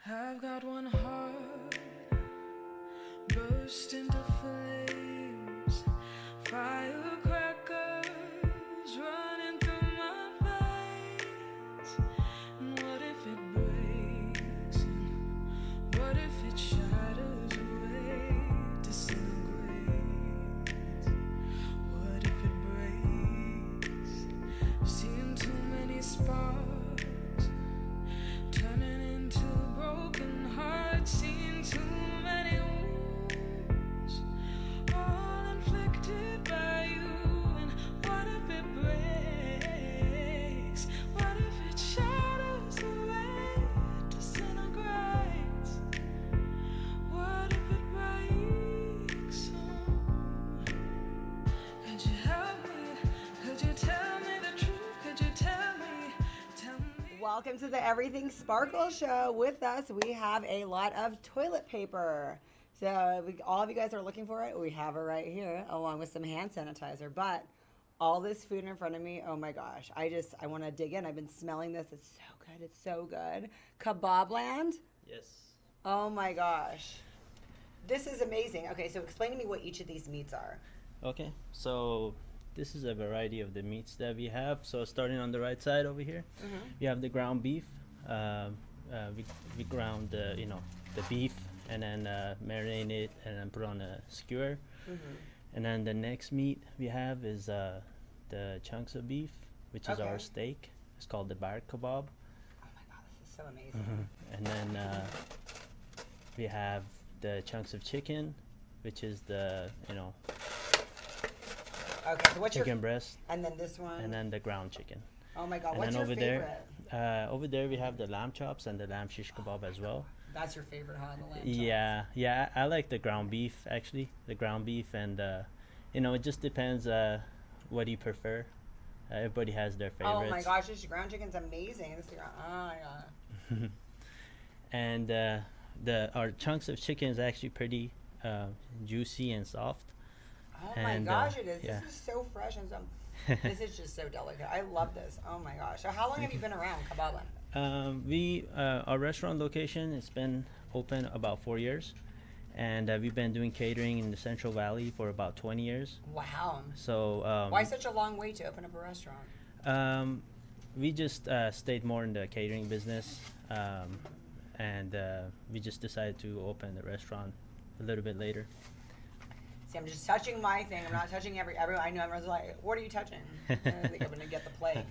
I've got one heart, burst into flames, firecrackers running through my veins. And what if it breaks? And what if it shatters away, disintegrates? What if it breaks? I've seen too many sparks turning into broken hearts, seen too many wounds, all inflicted by you. And what if it breaks? What if it shatters away, disintegrates? What if it breaks? Oh, could you help me? Could you tell me the truth? Could you tell me? Welcome to the Everything Sparkle Show. With us, we have a lot of toilet paper. So all of you guys are looking for it. We have it right here, along with some hand sanitizer. But all this food in front of me, oh my gosh. I want to dig in. I've been smelling this. It's so good. It's so good. Kebabland? Yes. Oh my gosh. This is amazing. Okay, so explain to me what each of these meats are. Okay, so this is a variety of the meats that we have. So starting on the right side over here, we have the ground beef. We ground the beef and then marinate it and then put on a skewer. And then the next meat we have is the chunks of beef, which is our steak. It's called the bar kebab. Oh my god, this is so amazing. And then we have the chunks of chicken, which is the Okay, so what's chicken breast, and then this one? and then the ground chicken. Oh my god, And what's then your over favorite? Over there we have the lamb chops and the lamb shish kebab as well. That's your favorite, huh? The lamb chops? Yeah, I like the ground beef actually. The ground beef, and it just depends what you prefer. Everybody has their favorites. Oh my gosh, this ground chicken's amazing. Oh my god. And our chunks of chicken is actually pretty juicy and soft. Oh my And, gosh, it is. yeah. This is so fresh and so. This is just so delicate. I love this. Oh my gosh. So how long have you been around Kebabland? Our restaurant location, it's been open about 4 years, and we've been doing catering in the Central Valley for about 20 years. Wow. So Why such a long wait to open up a restaurant? we just stayed more in the catering business, and we just decided to open the restaurant a little bit later. See, I'm just touching my thing. I'm not touching everyone. I know everyone's like, what are you touching? I think I'm going to get the plague.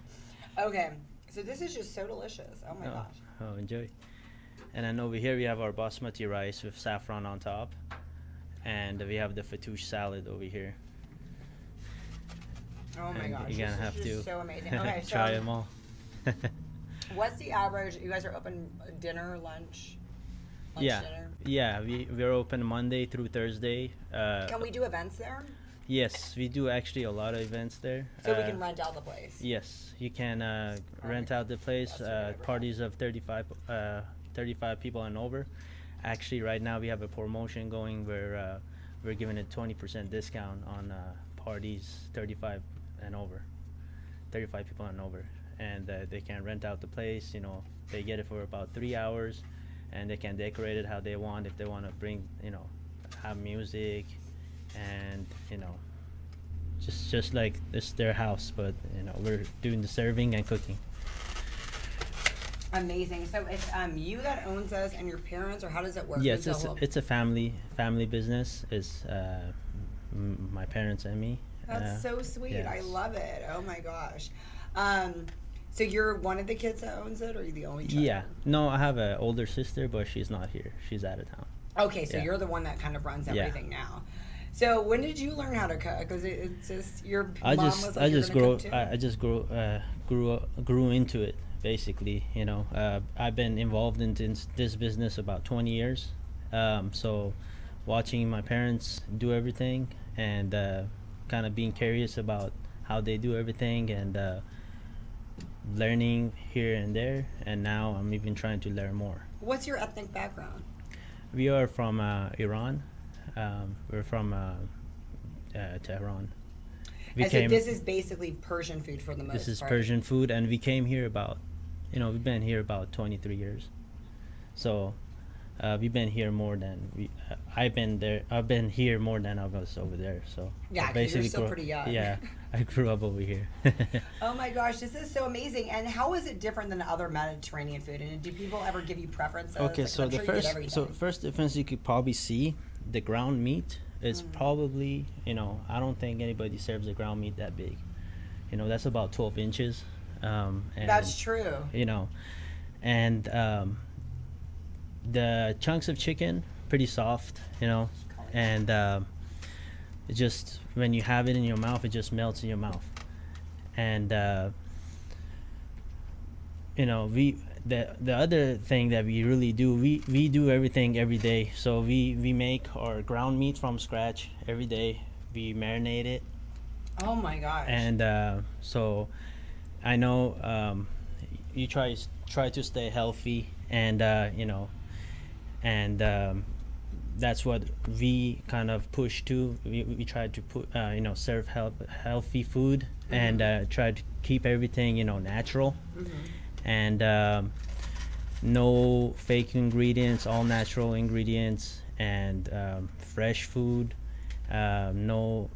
Okay. So this is just so delicious. Oh my gosh. Oh, enjoy. And then over here we have our basmati rice with saffron on top, and we have the fattoush salad over here. Oh my And gosh. you're gonna This have is just to so amazing. Okay, so try them all. what's the average? You guys are open dinner, lunch, dinner? Yeah, we're open Monday through Thursday. Can we do events there? Yes, we do actually a lot of events there. So we can rent out the place. Yes, you can rent out the place. Parties of 35 people and over. Actually, right now we have a promotion going where we're giving a 20% discount on parties 35 and over, 35 people and over, and they can rent out the place. They get it for about 3 hours, and they can decorate it how they want. If they want to bring, have music, and just like it's their house, but we're doing the serving and cooking. Amazing. So it's you that owns us and your parents, or how does it work? Yes, it's a family business. It's my parents and me. That's so sweet. Yes. I love it. Oh my gosh. So you're one of the kids that owns it, or are you the only child? Yeah. No, I have an older sister, but she's not here. She's out of town. Okay, so Yeah. you're the one that kind of runs Yeah. everything now. So when did you learn how to cook? Because it's just your mom was like, I "You're just gonna grew cook too?" I just grew into it basically. I've been involved in this business about 20 years. So watching my parents do everything, and kind of being curious about how they do everything, and learning here and there, and now I'm even trying to learn more. What's your ethnic background? We are from Iran. We're from Tehran. And so this is basically Persian food for the most part. This is Persian food, and we came here about, we've been here about 23 years. So we've been here more than I've been there. I've been here more than I was over there. So Yeah, I 'cause you're still pretty young. Yeah, I grew up over here. Oh my gosh, this is so amazing. And how is it different than other Mediterranean food? And do people ever give you preferences? Okay, Like, so I'm the sure you get first everything. first difference you could probably see, the ground meat is Mm. probably, I don't think anybody serves a ground meat that big. That's about 12 inches. And, That's true. And the chunks of chicken pretty soft, and it just, when you have it in your mouth, it just melts in your mouth. And the other thing that we really do, we do everything every day. So we make our ground meat from scratch every day. We marinate it. Oh my gosh. And so I know you try to stay healthy, and that's what we kind of push to. We try to put serve healthy food, and try to keep everything natural, and no fake ingredients, all natural ingredients, and fresh food, no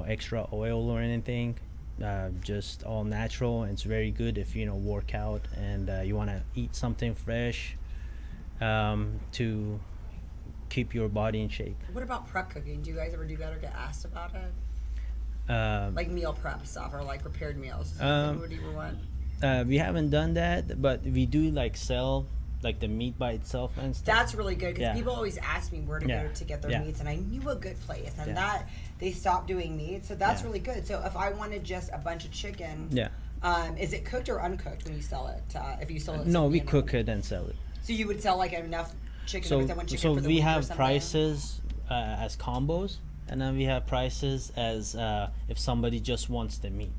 extra oil or anything, just all natural. And it's very good if work out and you want to eat something fresh, to keep your body in shape. What about prep cooking? Do you guys ever do that or get asked about it? Like meal prep stuff or like prepared meals? What do you want? We haven't done that, but we do sell the meat by itself and stuff. That's really good because Yeah. people always ask me where to Yeah. go to get their Yeah. meats, and I knew a good place, and Yeah. that they stopped doing meat, so that's Yeah. really good. So if I wanted just a bunch of chicken, Yeah. Is it cooked or uncooked when you sell it? If you sell it, No, to, we cook it and sell it. So you would sell like enough chicken So with one chicken so for the we week or have something? prices as combos, and then we have prices as if somebody just wants the meat.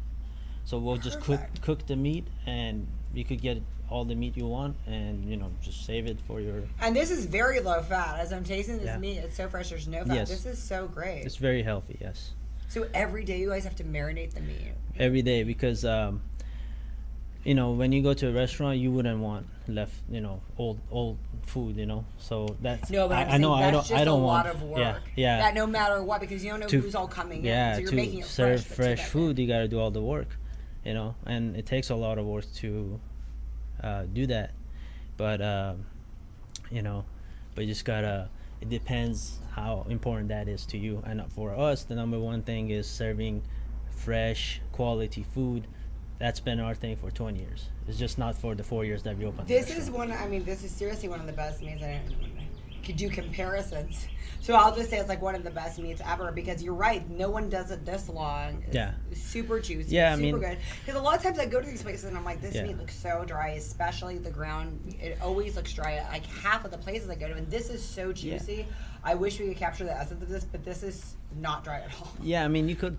So we'll just Perfect. cook the meat, and you could get all the meat you want, and just save it for your. And this is very low fat. As I'm tasting this Yeah. meat, it's so fresh. There's no fat. Yes. This is so great. It's very healthy, yes. So every day you guys have to marinate the meat. Every day, because when you go to a restaurant, you wouldn't want left old food, so that's No, but I'm I saying know that's I just don't a want lot of work. yeah That no matter what, because you don't know To- who's all coming yeah in. So you're to making it serve fresh. fresh food, you got to do all the work, and it takes a lot of work to do that, but but you just gotta, it depends how important that is to you. And for us, the number one thing is serving fresh quality food. That's been our thing for 20 years. It's just not for the 4 years that we opened the This is restaurant. this is seriously one of the best meats. I could do comparisons. So I'll just say it's like one of the best meats ever, because you're right. No one does it this long. It's Yeah. super juicy. Yeah, I super mean- good. Because a lot of times I go to these places and I'm like, this Yeah. meat looks so dry, especially the ground. It always looks dry at like half of the places I go to, and this is so juicy. I wish we could capture the essence of this, but this is not dry at all. Yeah, I mean, you could,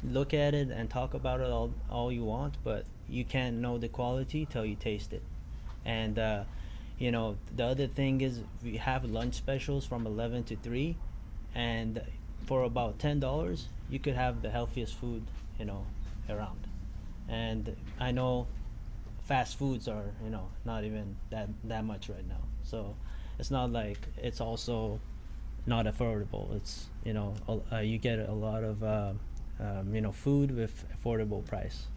look at it and talk about it all you want, but you can't know the quality till you taste it. And, the other thing is we have lunch specials from 11 to 3, and for about $10, you could have the healthiest food, around. And I know fast foods are, not even that much right now. So it's not like it's also not affordable. It's, you get a lot of, food with affordable price.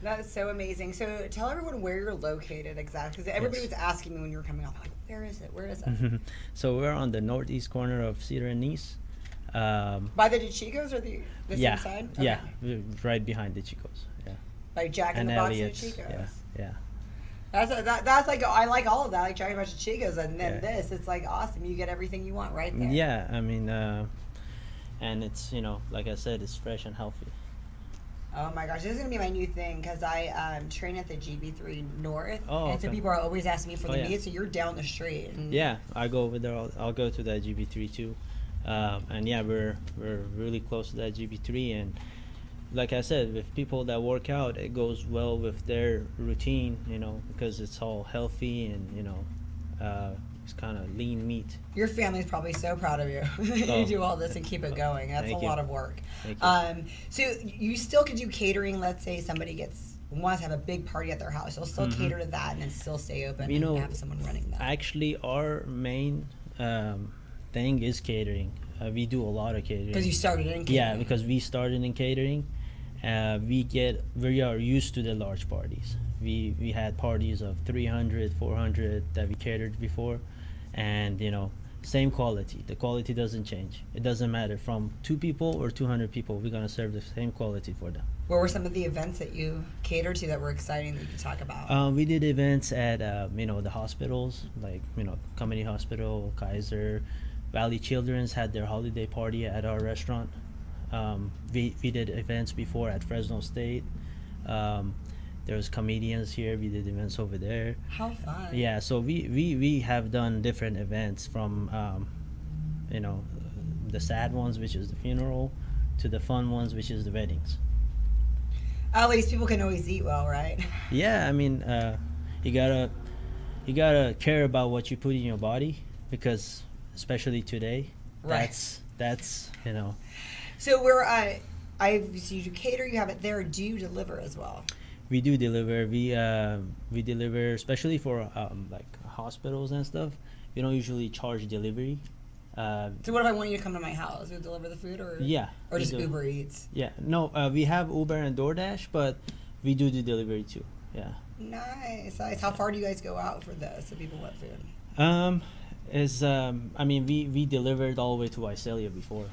That is so amazing. So tell everyone where you're located exactly, because everybody Yes. was asking me when you were coming up, like, where is it? Where is it? So we're on the northeast corner of Cedar and Nice. By the DeChicos or the Yeah, same side? yeah, Okay. right behind the Chicos. Yeah, Like Jack in and the Box and Elliot's. DeChicos. Yeah. That's like, I like all of that, like Jack in the Box and DeChicos, and then Yeah. this, it's like awesome. You get everything you want right there. Yeah, I mean, and it's like I said, it's fresh and healthy. Oh my gosh, this is gonna be my new thing, because I train at the GB3 North, Oh, and so okay. people are always asking me for Oh, the yeah. meat. So you're down the street. And Yeah, I go over there. I'll go to that GB3 too, and yeah, we're really close to that GB3, and like I said, with people that work out, it goes well with their routine, because it's all healthy and it's kind of lean meat. Your family's probably so proud of you. You Oh. do all this and keep it going. That's Thank a you. lot of work. Thank you. So you still could do catering. Let's say somebody gets wants to have a big party at their house, they'll still cater to that and then still stay open You know, and have someone running that. Actually, our main thing is catering. We do a lot of catering. Because you started in catering. Yeah, because we started in catering. We are used to the large parties. We had parties of 300, 400 that we catered before, and you know, same quality. The quality doesn't change. It doesn't matter from 2 people or 200 people. We're gonna serve the same quality for them. What were some of the events that you catered to that were exciting that you could talk about? We did events at you know, the hospitals, like you know, Community Hospital, Kaiser, Valley Children's had their holiday party at our restaurant. We did events before at Fresno State. There was comedians here. We did events over there. How fun. Yeah, so we have done different events from you know, the sad ones, which is the funeral, to the fun ones, which is the weddings. At least people can always eat well, right? Yeah, I mean, you gotta care about what you put in your body, because especially today, Right. that's you know. So so you cater, you have it there. Do you deliver as well? We do deliver. We deliver, especially for like hospitals and stuff. We don't usually charge delivery. So what if I want you to come to my house? You deliver the food, or Yeah. or we just do. Uber Eats? Yeah. No, we have Uber and DoorDash, but we do the delivery too. Yeah. Nice. How far do you guys go out for this? So people want food. I mean, we delivered all the way to Visalia before.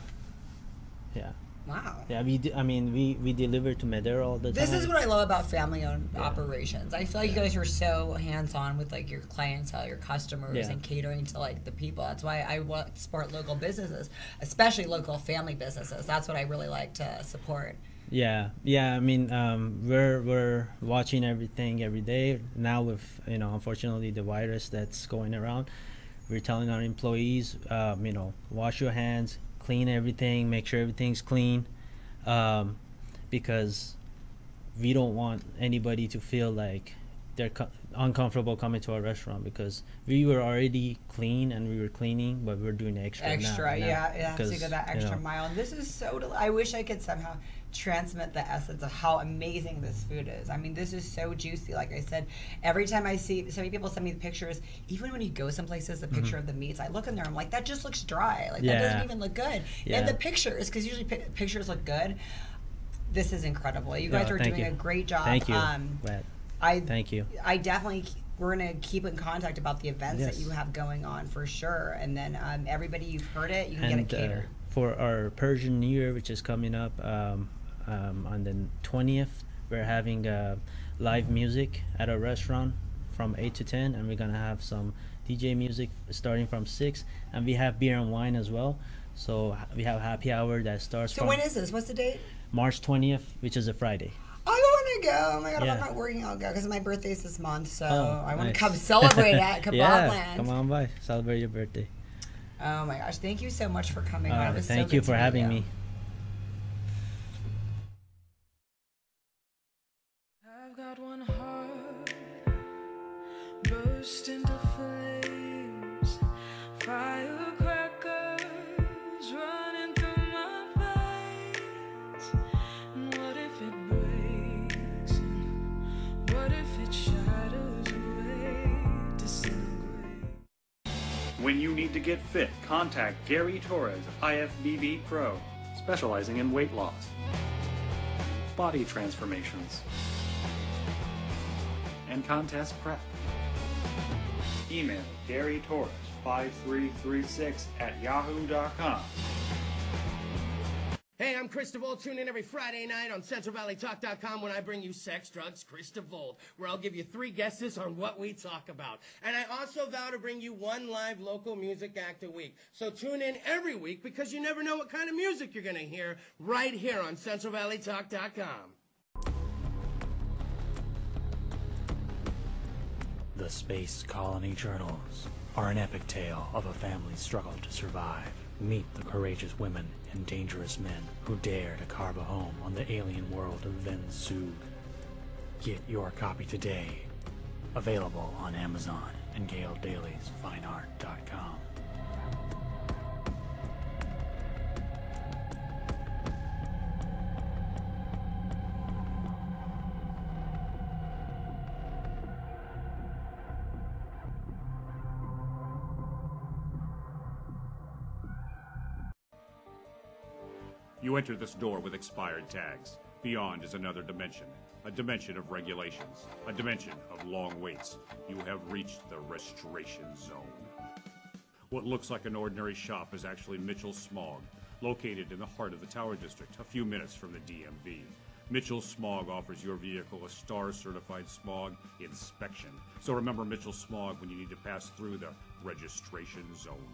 Yeah. Wow. Yeah. We deliver to Madera all the time. This is what I love about family-owned operations. I feel like you guys are so hands-on with like your clientele, your customers, Yeah. and catering to like the people. That's why I want to support local businesses, especially local family businesses. That's what I really like to support. Yeah. I mean, we're watching everything every day now. With you know, unfortunately, the virus that's going around, we're telling our employees, you know, wash your hands, clean everything, make sure everything's clean, because we don't want anybody to feel like they're uncomfortable coming to our restaurant, because we were already clean and we were cleaning, but we're doing extra now, Yeah. So you because, go that you extra know, mile. And this is so. I wish I could somehow transmit the essence of how amazing this food is. I mean, this is so juicy. Like I said, every time I see so many people send me the pictures, even when you go some places, the picture of the meats, I look in there, I'm like, that just looks dry. Like that Yeah. doesn't even look good. Yeah. And the pictures, because usually pictures look good. This is incredible. You guys No, are thank doing you. a great job. Thank you. Glad. Thank you. I definitely, we're going to keep in contact about the events that Yes. you have going on for sure. And then everybody, you've heard it, you can And get a cater. for our Persian New Year, which is coming up on the 20th, we're having live music at our restaurant from 8 to 10, and we're gonna have some DJ music starting from 6, and we have beer and wine as well. So we have happy hour that starts So from when is this? What's the date? March 20th, which is a Friday. I want to go. Oh my God, if Yeah. I'm not working, I'll go because my birthday's this month. So Oh, I want nice. to come celebrate at Kebab Yeah, Land. come on by, celebrate your birthday. Oh my gosh, thank you so much for coming on. It was so Thank good you to for meet having you. me. I've got one heart, burst into flames, firecrackers running through my veins. And what if it breaks? And what if it shatters away, disintegrates? When you need to get fit, contact Gary Torres, IFBB Pro, specializing in weight loss, body transformations, and contest prep. Email Gary Torres 5336@yahoo.com. Hey, I'm Chris DeVold. Tune in every Friday night on CentralValleyTalk.com when I bring you Sex, Drugs, Chris DeVold, where I'll give you 3 guesses on what we talk about. And I also vow to bring you 1 live local music act a week. So tune in every week because you never know what kind of music you're going to hear right here on CentralValleyTalk.com. The Space Colony Journals are an epic tale of a family's struggle to survive. Meet the courageous women and dangerous men who dare to carve a home on the alien world of Venzu. Get your copy today. Available on Amazon and Gail Daly's FineArt.com. You enter this door with expired tags. Beyond is another dimension. A dimension of regulations. A dimension of long waits. You have reached the restoration zone. What looks like an ordinary shop is actually Mitchell Smog, located in the heart of the Tower District, a few minutes from the DMV. Mitchell Smog offers your vehicle a STAR-certified smog inspection. So remember Mitchell Smog when you need to pass through the registration zone.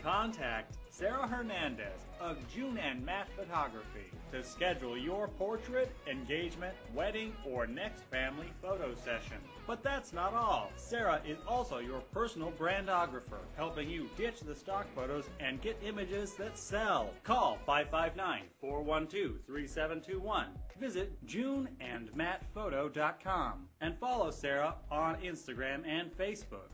Contact Sarah Hernandez of June and Matt Photography to schedule your portrait, engagement, wedding, or next family photo session. But that's not all. Sarah is also your personal brandographer, helping you ditch the stock photos and get images that sell. Call 559-412-3721. Visit JuneandMattPhoto.com and follow Sarah on Instagram and Facebook.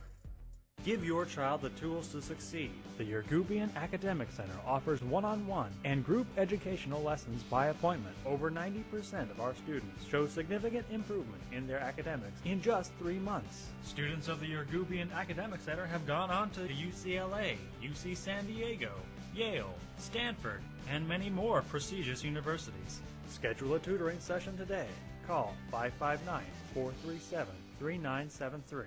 Give your child the tools to succeed. The Yergubian Academic Center offers one-on-one and group educational lessons by appointment. Over 90% of our students show significant improvement in their academics in just 3 months. Students of the Yergubian Academic Center have gone on to UCLA, UC San Diego, Yale, Stanford, and many more prestigious universities. Schedule a tutoring session today. Call 559-437-3973.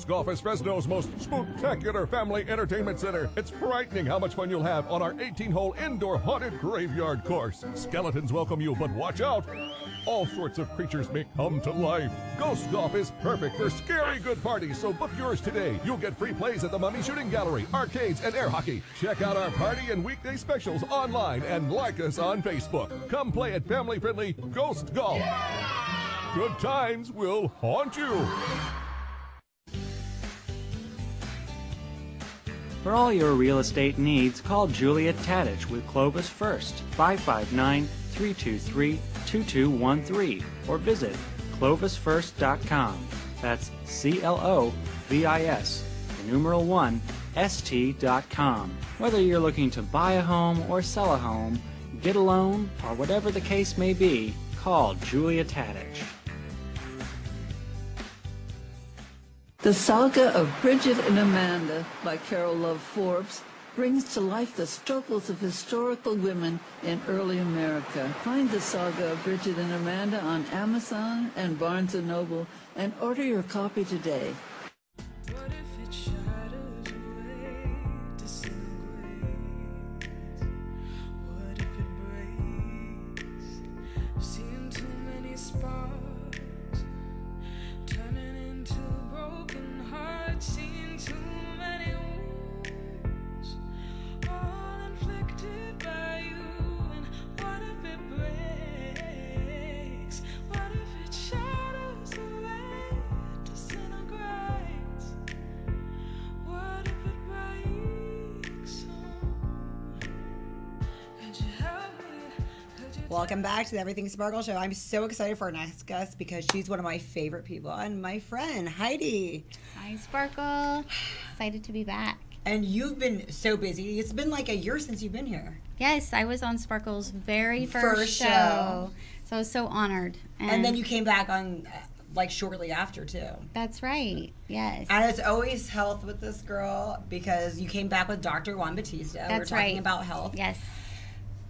Golf is Fresno's most spectacular family entertainment center. It's frightening how much fun you'll have on our 18-hole indoor haunted graveyard course. Skeletons welcome you, but watch out. All sorts of creatures may come to life. Ghost Golf is perfect for scary good parties, so book yours today. You'll get free plays at the Mummy Shooting Gallery, arcades, and air hockey. Check out our party and weekday specials online and like us on Facebook. Come play at family-friendly Ghost Golf. Good times will haunt you. For all your real estate needs, call Julia Tadich with Clovis First, 559-323-2213, or visit clovisfirst.com. That's CLOVIS, the numeral 1, ST.com. Whether you're looking to buy a home or sell a home, get a loan, or whatever the case may be, call Julia Tadich. The Saga of Bridget and Amanda by Carol Love Forbes brings to life the struggles of historical women in early America. Find the Saga of Bridget and Amanda on Amazon and Barnes & Noble and order your copy today. What if it shatters away, disintegrates? What if it breaks? Seen too many sparks turning into broken hearts. Seen too many wounds, all inflicted by you. And what if it breaks? What if it shatters away, disintegrates? What if it breaks? Could you help me? Could you Welcome back to the Everything Sparkle Show. I'm so excited for our next guest because she's one of my favorite people and my friend, Heidi. Hi, Sparkle. Excited to be back. And you've been so busy. It's been like a year since you've been here. Yes, I was on Sparkle's very first First show. show. So I was so honored. And then you came back on like shortly after too. That's right. Yes. And it's always health with this girl because you came back with Dr. Juan Batista. That's We're talking right. about health. Yes.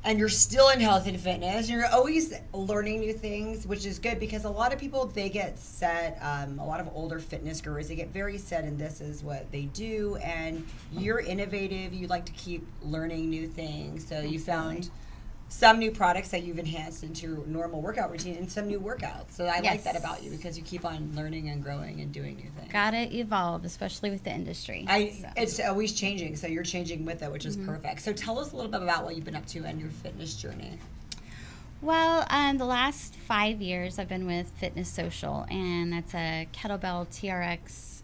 And you're still in health and fitness. You're always learning new things, which is good because a lot of people, they get set, a lot of older fitness gurus, they get very set and this is what they do. And you're innovative. You like to keep learning new things. So you found some new products that you've enhanced into your normal workout routine and some new workouts. So I like that Yes. about you because you keep on learning and growing and doing new things. Gotta evolve, especially with the industry. It's always changing, so you're changing with it, which is perfect. So tell us a little bit about what you've been up to and your fitness journey. Well, the last 5 years I've been with Fitness Social, and that's a kettlebell TRX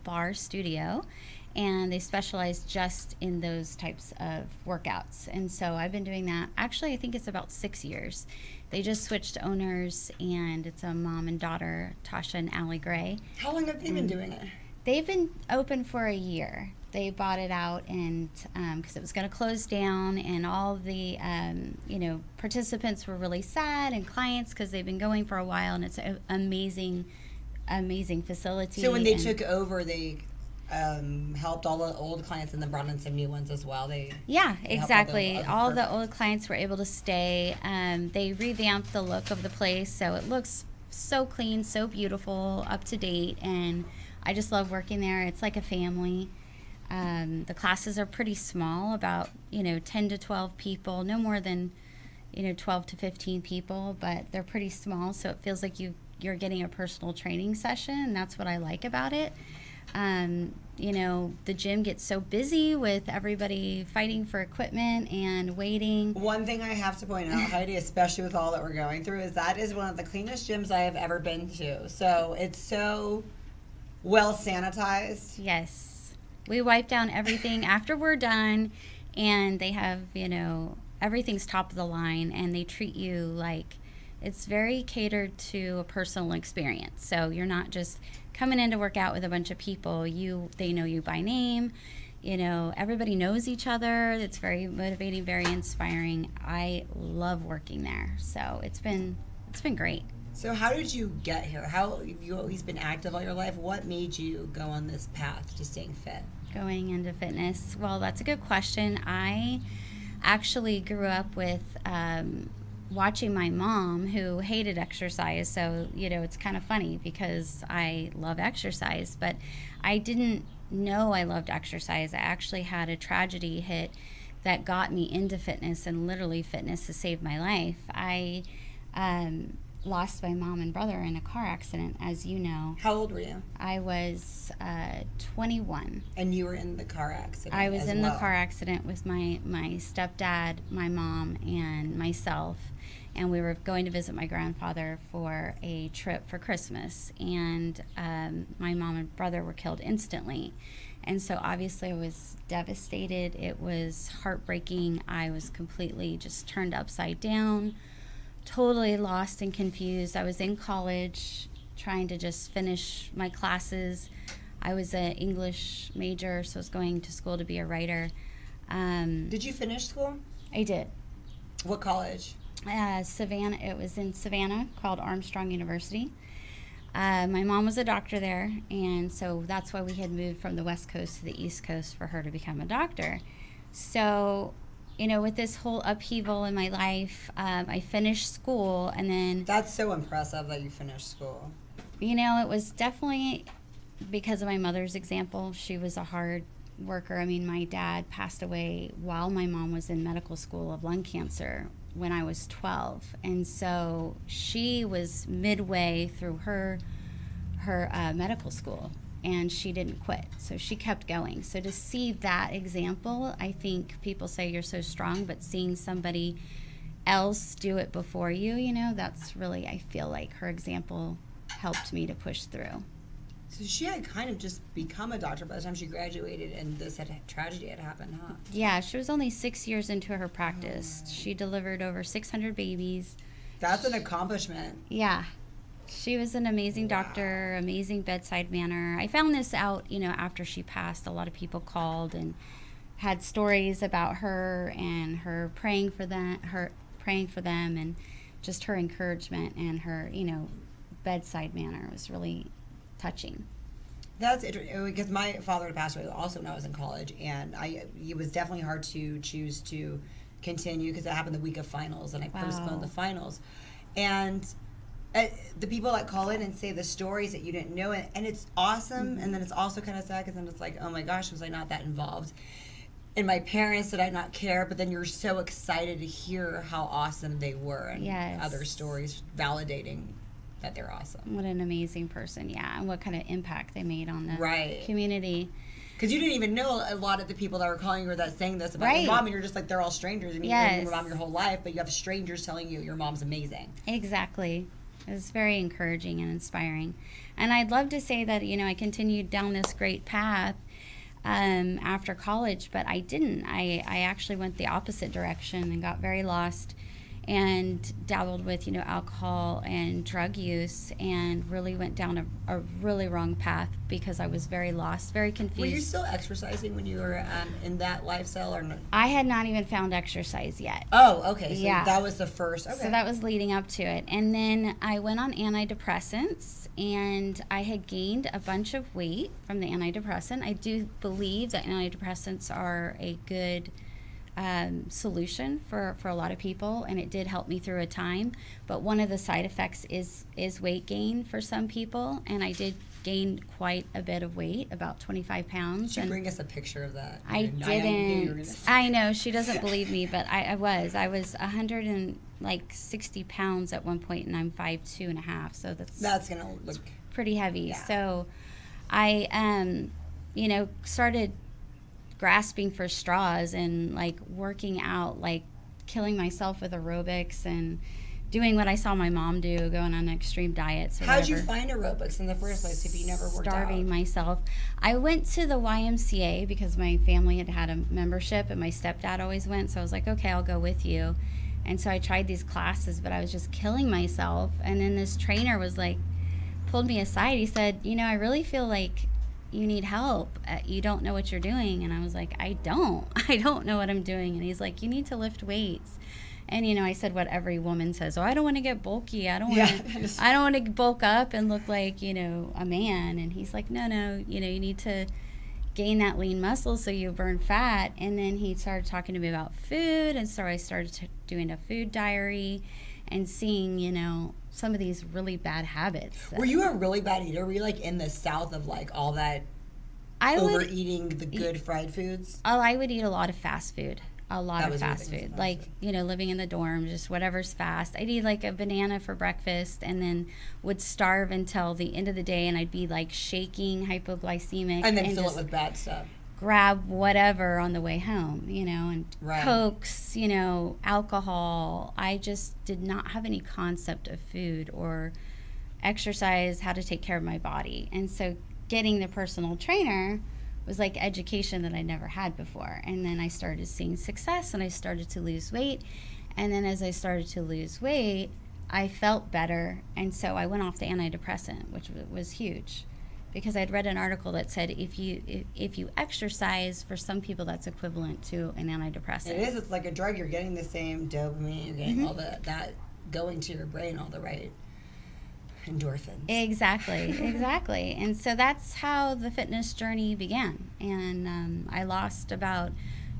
bar studio, and they specialize just in those types of workouts. And so I've been doing that. Actually, I think it's about 6 years. They just switched owners, and it's a mom and daughter, Tasha and Allie Gray. How long have they been doing it? They've been open for a year. They bought it out, and because it was going to close down, and all the participants were really sad, and clients, because they've been going for a while, and it's an amazing facility. So when they took over, they helped all the old clients and then brought in some new ones as well. They helped Exactly. All the perfect. old clients were able to stay. They revamped the look of the place, so it looks so clean, so beautiful, up to date, and I just love working there. It's like a family. The classes are pretty small, about 10 to 12 people, no more than 12 to 15 people, but they're pretty small, so it feels like you're getting a personal training session, and that's what I like about it. The gym gets so busy with everybody fighting for equipment and waiting. One thing I have to point out, Heidi, especially with all that we're going through, is that is one of the cleanest gyms I have ever been to. So it's so well sanitized. Yes. We wipe down everything after we're done, and they have, everything's top of the line, and they treat you like it's very catered to a personal experience. So you're not just coming in to work out with a bunch of people. They know you by name. Everybody knows each other. It's very motivating, very inspiring. I love working there. So it's been great. So how did you get here? How you always been active all your life? What made you go on this path to staying fit? Going into fitness? Well, that's a good question. I actually grew up with watching my mom, who hated exercise. So, it's kind of funny because I love exercise, but I didn't know I loved exercise. I actually had a tragedy hit that got me into fitness, and literally fitness has saved my life. I lost my mom and brother in a car accident, as you know. How old were you? I was 21. And you were in the car accident? I was as in well. the car accident with my stepdad, my mom, and myself. And we were going to visit my grandfather for a trip for Christmas. And my mom and brother were killed instantly. And so obviously I was devastated. It was heartbreaking. I was completely just turned upside down, totally lost and confused. I was in college trying to just finish my classes. I was an English major, so I was going to school to be a writer. Did you finish school? I did. What college? Savannah. It was in Savannah, called Armstrong University. My mom was a doctor there, and so that's why we had moved from the West Coast to the East Coast for her to become a doctor. So, with this whole upheaval in my life, I finished school, and then... That's so impressive that you finished school. It was definitely because of my mother's example. She was a hard worker. I mean, my dad passed away while my mom was in medical school of lung cancer when I was 12. And so she was midway through her medical school, and she didn't quit. So she kept going. So to see that example, I think people say you're so strong, but seeing somebody else do it before you, that's really, I feel like her example helped me to push through. So she had kind of just become a doctor by the time she graduated, and this tragedy had happened, huh? Yeah, she was only 6 years into her practice. She delivered over 600 babies. That's an accomplishment. Yeah. She was an amazing doctor, amazing bedside manner. I found this out, after she passed. A lot of people called and had stories about her and her praying for them, and just her encouragement and her, bedside manner was really touching. That's interesting, because my father had passed away also when I was in college, and it was definitely hard to choose to continue because it happened the week of finals, and I postponed the finals. And the people that call in and say the stories that you didn't know, and it's awesome, and then it's also kind of sad because then it's like, oh my gosh, was I not that involved? and my parents, did I not care? But then you're so excited to hear how awesome they were, and Yes. other stories validating that they're awesome. What an amazing person, yeah, and what kind of impact they made on the Right. community. Because you didn't even know a lot of the people that were calling you or that saying this about Right. your mom, and you're just like, they're all strangers, and you've Yes. known your mom your whole life, but you have strangers telling you your mom's amazing. Exactly. It was very encouraging and inspiring. And I'd love to say that, you know, I continued down this great path after college, but I didn't. I actually went the opposite direction and got very lost and dabbled with, you know, alcohol and drug use, and really went down a really wrong path because I was very lost, very confused. Were you still exercising when you were in that lifestyle, or not? I had not even found exercise yet. Oh, okay. So Yeah. that was the first. Okay. So that was leading up to it. And then I went on antidepressants, and I had gained a bunch of weight from the antidepressant. I do believe that antidepressants are a good solution for a lot of people, and it did help me through a time. But one of the side effects is weight gain for some people, and I did gain quite a bit of weight, about 25 pounds. Did you and bring us a picture of that? I didn't. I know she doesn't believe me, but I was 160 pounds at one point, and I'm 5'2.5", so that's gonna look pretty heavy. Yeah. So I you know, started grasping for straws and like working out, like killing myself with aerobics and doing what I saw my mom do, going on extreme diets. Or How'd you whatever. find aerobics in the first place if you never worked Starving out? myself. I went to the YMCA because my family had a membership, and my stepdad always went, so I was like, okay, I'll go with you. And so I tried these classes, but I was just killing myself. And then this trainer was like, pulled me aside. He said, you know, I really feel like you need help. You don't know what you're doing. And I was like, I don't know what I'm doing. And he's like, you need to lift weights. And, you know, I said what every woman says, oh, I don't want to get bulky. I don't want to bulk up and look like, you know, a man. And he's like, no, you know, you need to gain that lean muscle so you burn fat. And then he started talking to me about food. And so I started doing a food diary and seeing, you know, some of these really bad habits. Were you a really bad eater? Were you like in the south of like all that overeating the good fried foods? Oh, I would eat a lot of fast food. A lot That of was your fast thing, food. fast Like, you know, living in the dorm, just whatever's fast. I'd eat like a banana for breakfast and then would starve until the end of the day, and I'd be like shaking, hypoglycemic. And then fill it just with bad stuff. grab whatever on the way home, you know, and Right. Cokes, you know, alcohol. I just did not have any concept of food or exercise, how to take care of my body. And so getting the personal trainer was like education that I never had before. And then I started seeing success, and I started to lose weight. And then as I started to lose weight, I felt better. And so I went off the antidepressant, which was huge, because I'd read an article that said if you exercise, for some people that's equivalent to an antidepressant. It is. It's like a drug. You're getting the same dopamine. You're getting all that going to your brain, all the right endorphins. Exactly. And so that's how the fitness journey began. And I lost about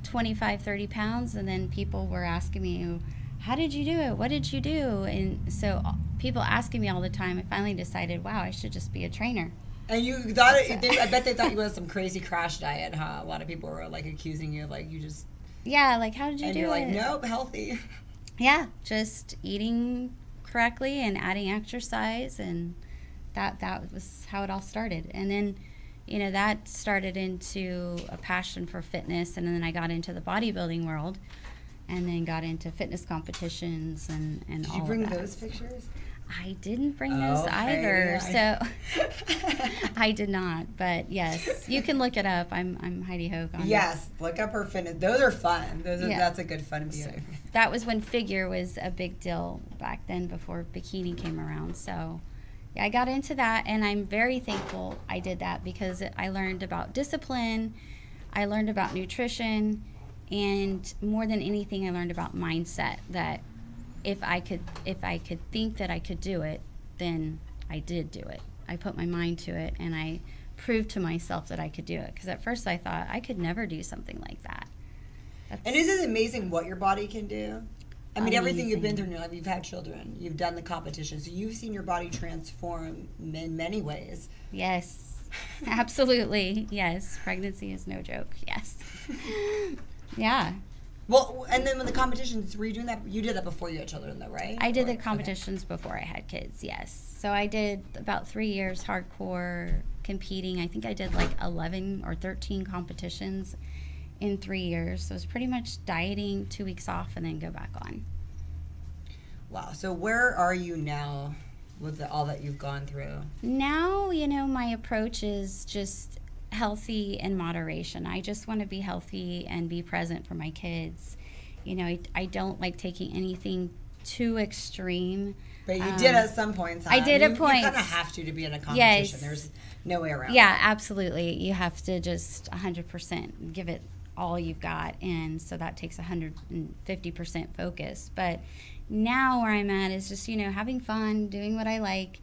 25, 30 pounds, and then people were asking me, how did you do it? What did you do? And so people asking me all the time, I finally decided, wow, I should just be a trainer. And you thought I bet they thought you was some crazy crash diet, huh? A lot of people were like accusing you of like you just. Yeah, like how did you and do you're like, it? nope, healthy. Yeah, just eating correctly and adding exercise, and that was how it all started. And then, you know, that started into a passion for fitness, and then I got into the bodybuilding world, and then got into fitness competitions and all of that. Did you bring those pictures? I didn't bring those either, so I did not. But yes, you can look it up. I'm Heidi Hoke on Yes, look up her fitness. Those are fun. Yeah. That's a good fun video. That was when figure was a big deal back then, before bikini came around. So yeah, I got into that, and I'm very thankful I did that, because I learned about discipline, I learned about nutrition, and more than anything, I learned about mindset, that if I could think that I could do it, then I did do it. I put my mind to it, and I proved to myself that I could do it. Because at first I thought I could never do something like that. And isn't it amazing what your body can do? I mean, everything you've been Amazing. through in your life, you've had children, you've done the competition, so you've seen your body transform in many ways. Yes. Absolutely. Yes. Pregnancy is no joke. Yes. Yeah. Well, and then when the competitions, were you doing that? You did that before you had children, though, right? I did the competitions before I had kids, yes. So I did about 3 years hardcore competing. I think I did like 11 or 13 competitions in 3 years. So it was pretty much dieting, 2 weeks off, and then go back on. Wow. So where are you now with all that you've gone through? Now, my approach is just healthy in moderation. I just want to be healthy and be present for my kids. I don't like taking anything too extreme. But you did at some point in time. I did at points. You kind of have to be in a competition. Yes. There's no way around Yeah, absolutely. You have to just 100% give it all you've got. And so that takes 150% focus. But now where I'm at is just, having fun, doing what I like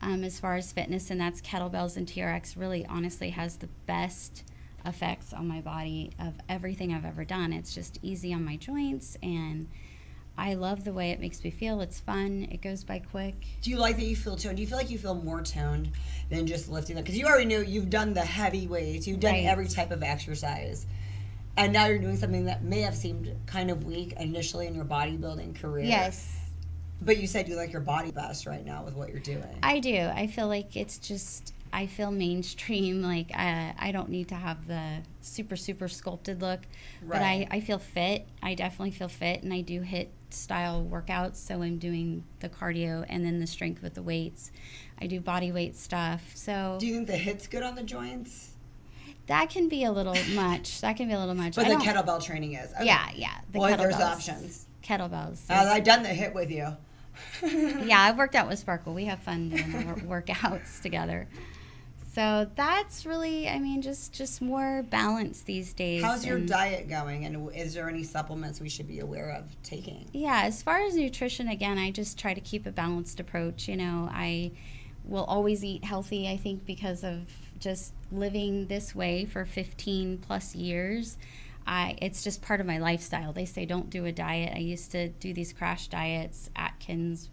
as far as fitness. And that's kettlebells and TRX really honestly has the best effects on my body of everything I've ever done. It's just easy on my joints, and I love the way it makes me feel. It's fun. It goes by quick. Do you like that you feel toned? Do you feel like you feel more toned than just lifting them? Because you already knew you've done the heavy weights. You've done every type of exercise. And now you're doing something that may have seemed kind of weak initially in your bodybuilding career. Yes. But you said you like your body best right now with what you're doing. I do. I feel like it's just, I feel mainstream. Like I don't need to have the super, super sculpted look. Right. But I feel fit. I definitely feel fit. And I do HIIT style workouts. So I'm doing the cardio and then the strength with the weights. I do body weight stuff. So do you think the HIIT's good on the joints? That can be a little much. But the kettlebell training is. Okay. Yeah. The well, kettlebells. There's options. Kettlebells. I've done the HIIT with you. Yeah, I've worked out with Sparkle. We have fun doing the workouts together. So that's really, just more balance these days. How's your diet going, and is there any supplements we should be aware of taking? Yeah, as far as nutrition, again, I just try to keep a balanced approach. I will always eat healthy, I think, because of just living this way for 15 plus years. It's just part of my lifestyle. They say don't do a diet. I used to do these crash diets, Atkins,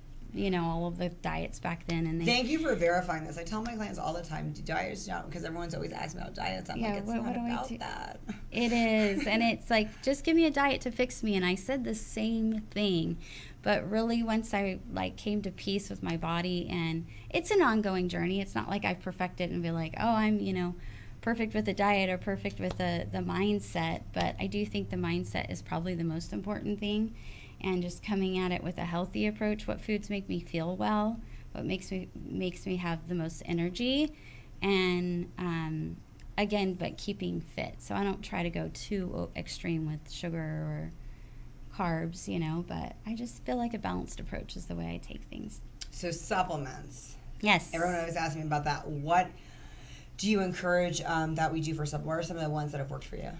all of the diets back then. And thank you for verifying this. I tell my clients all the time, do diets now, because everyone's always asking about diets. I'm like, it's not about that. It is, and it's like, just give me a diet to fix me. And I said the same thing, but really once I came to peace with my body, and it's an ongoing journey. It's not like I've perfected and be like, oh, I'm perfect with the diet or perfect with the mindset, but I do think the mindset is probably the most important thing, and just coming at it with a healthy approach. What foods make me feel well, what makes me have the most energy, and again, but keeping fit. So I don't try to go too extreme with sugar or carbs, but I just feel like a balanced approach is the way I take things. So supplements. Yes. Everyone always asks me about that. What do you encourage that we do for supplements? What are some of the ones that have worked for you?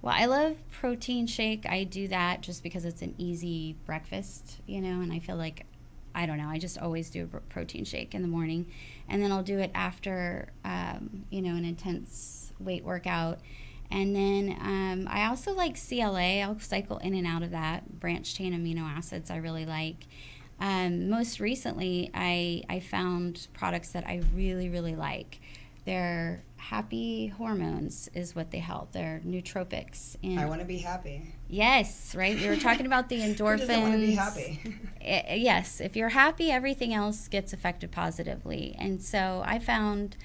Well, I love protein shake. I do that just because it's an easy breakfast, and I feel like, I don't know, I just always do a protein shake in the morning. And then I'll do it after, an intense weight workout. And then I also like CLA. I'll cycle in and out of that. Branched chain amino acids I really like. Most recently, I found products that I really, really like. They're happy hormones is what they help. They're nootropics. And I want to be happy. Yes, right? We were talking about the endorphins. Who doesn't want to be happy? Yes, if you're happy, everything else gets affected positively. And so I found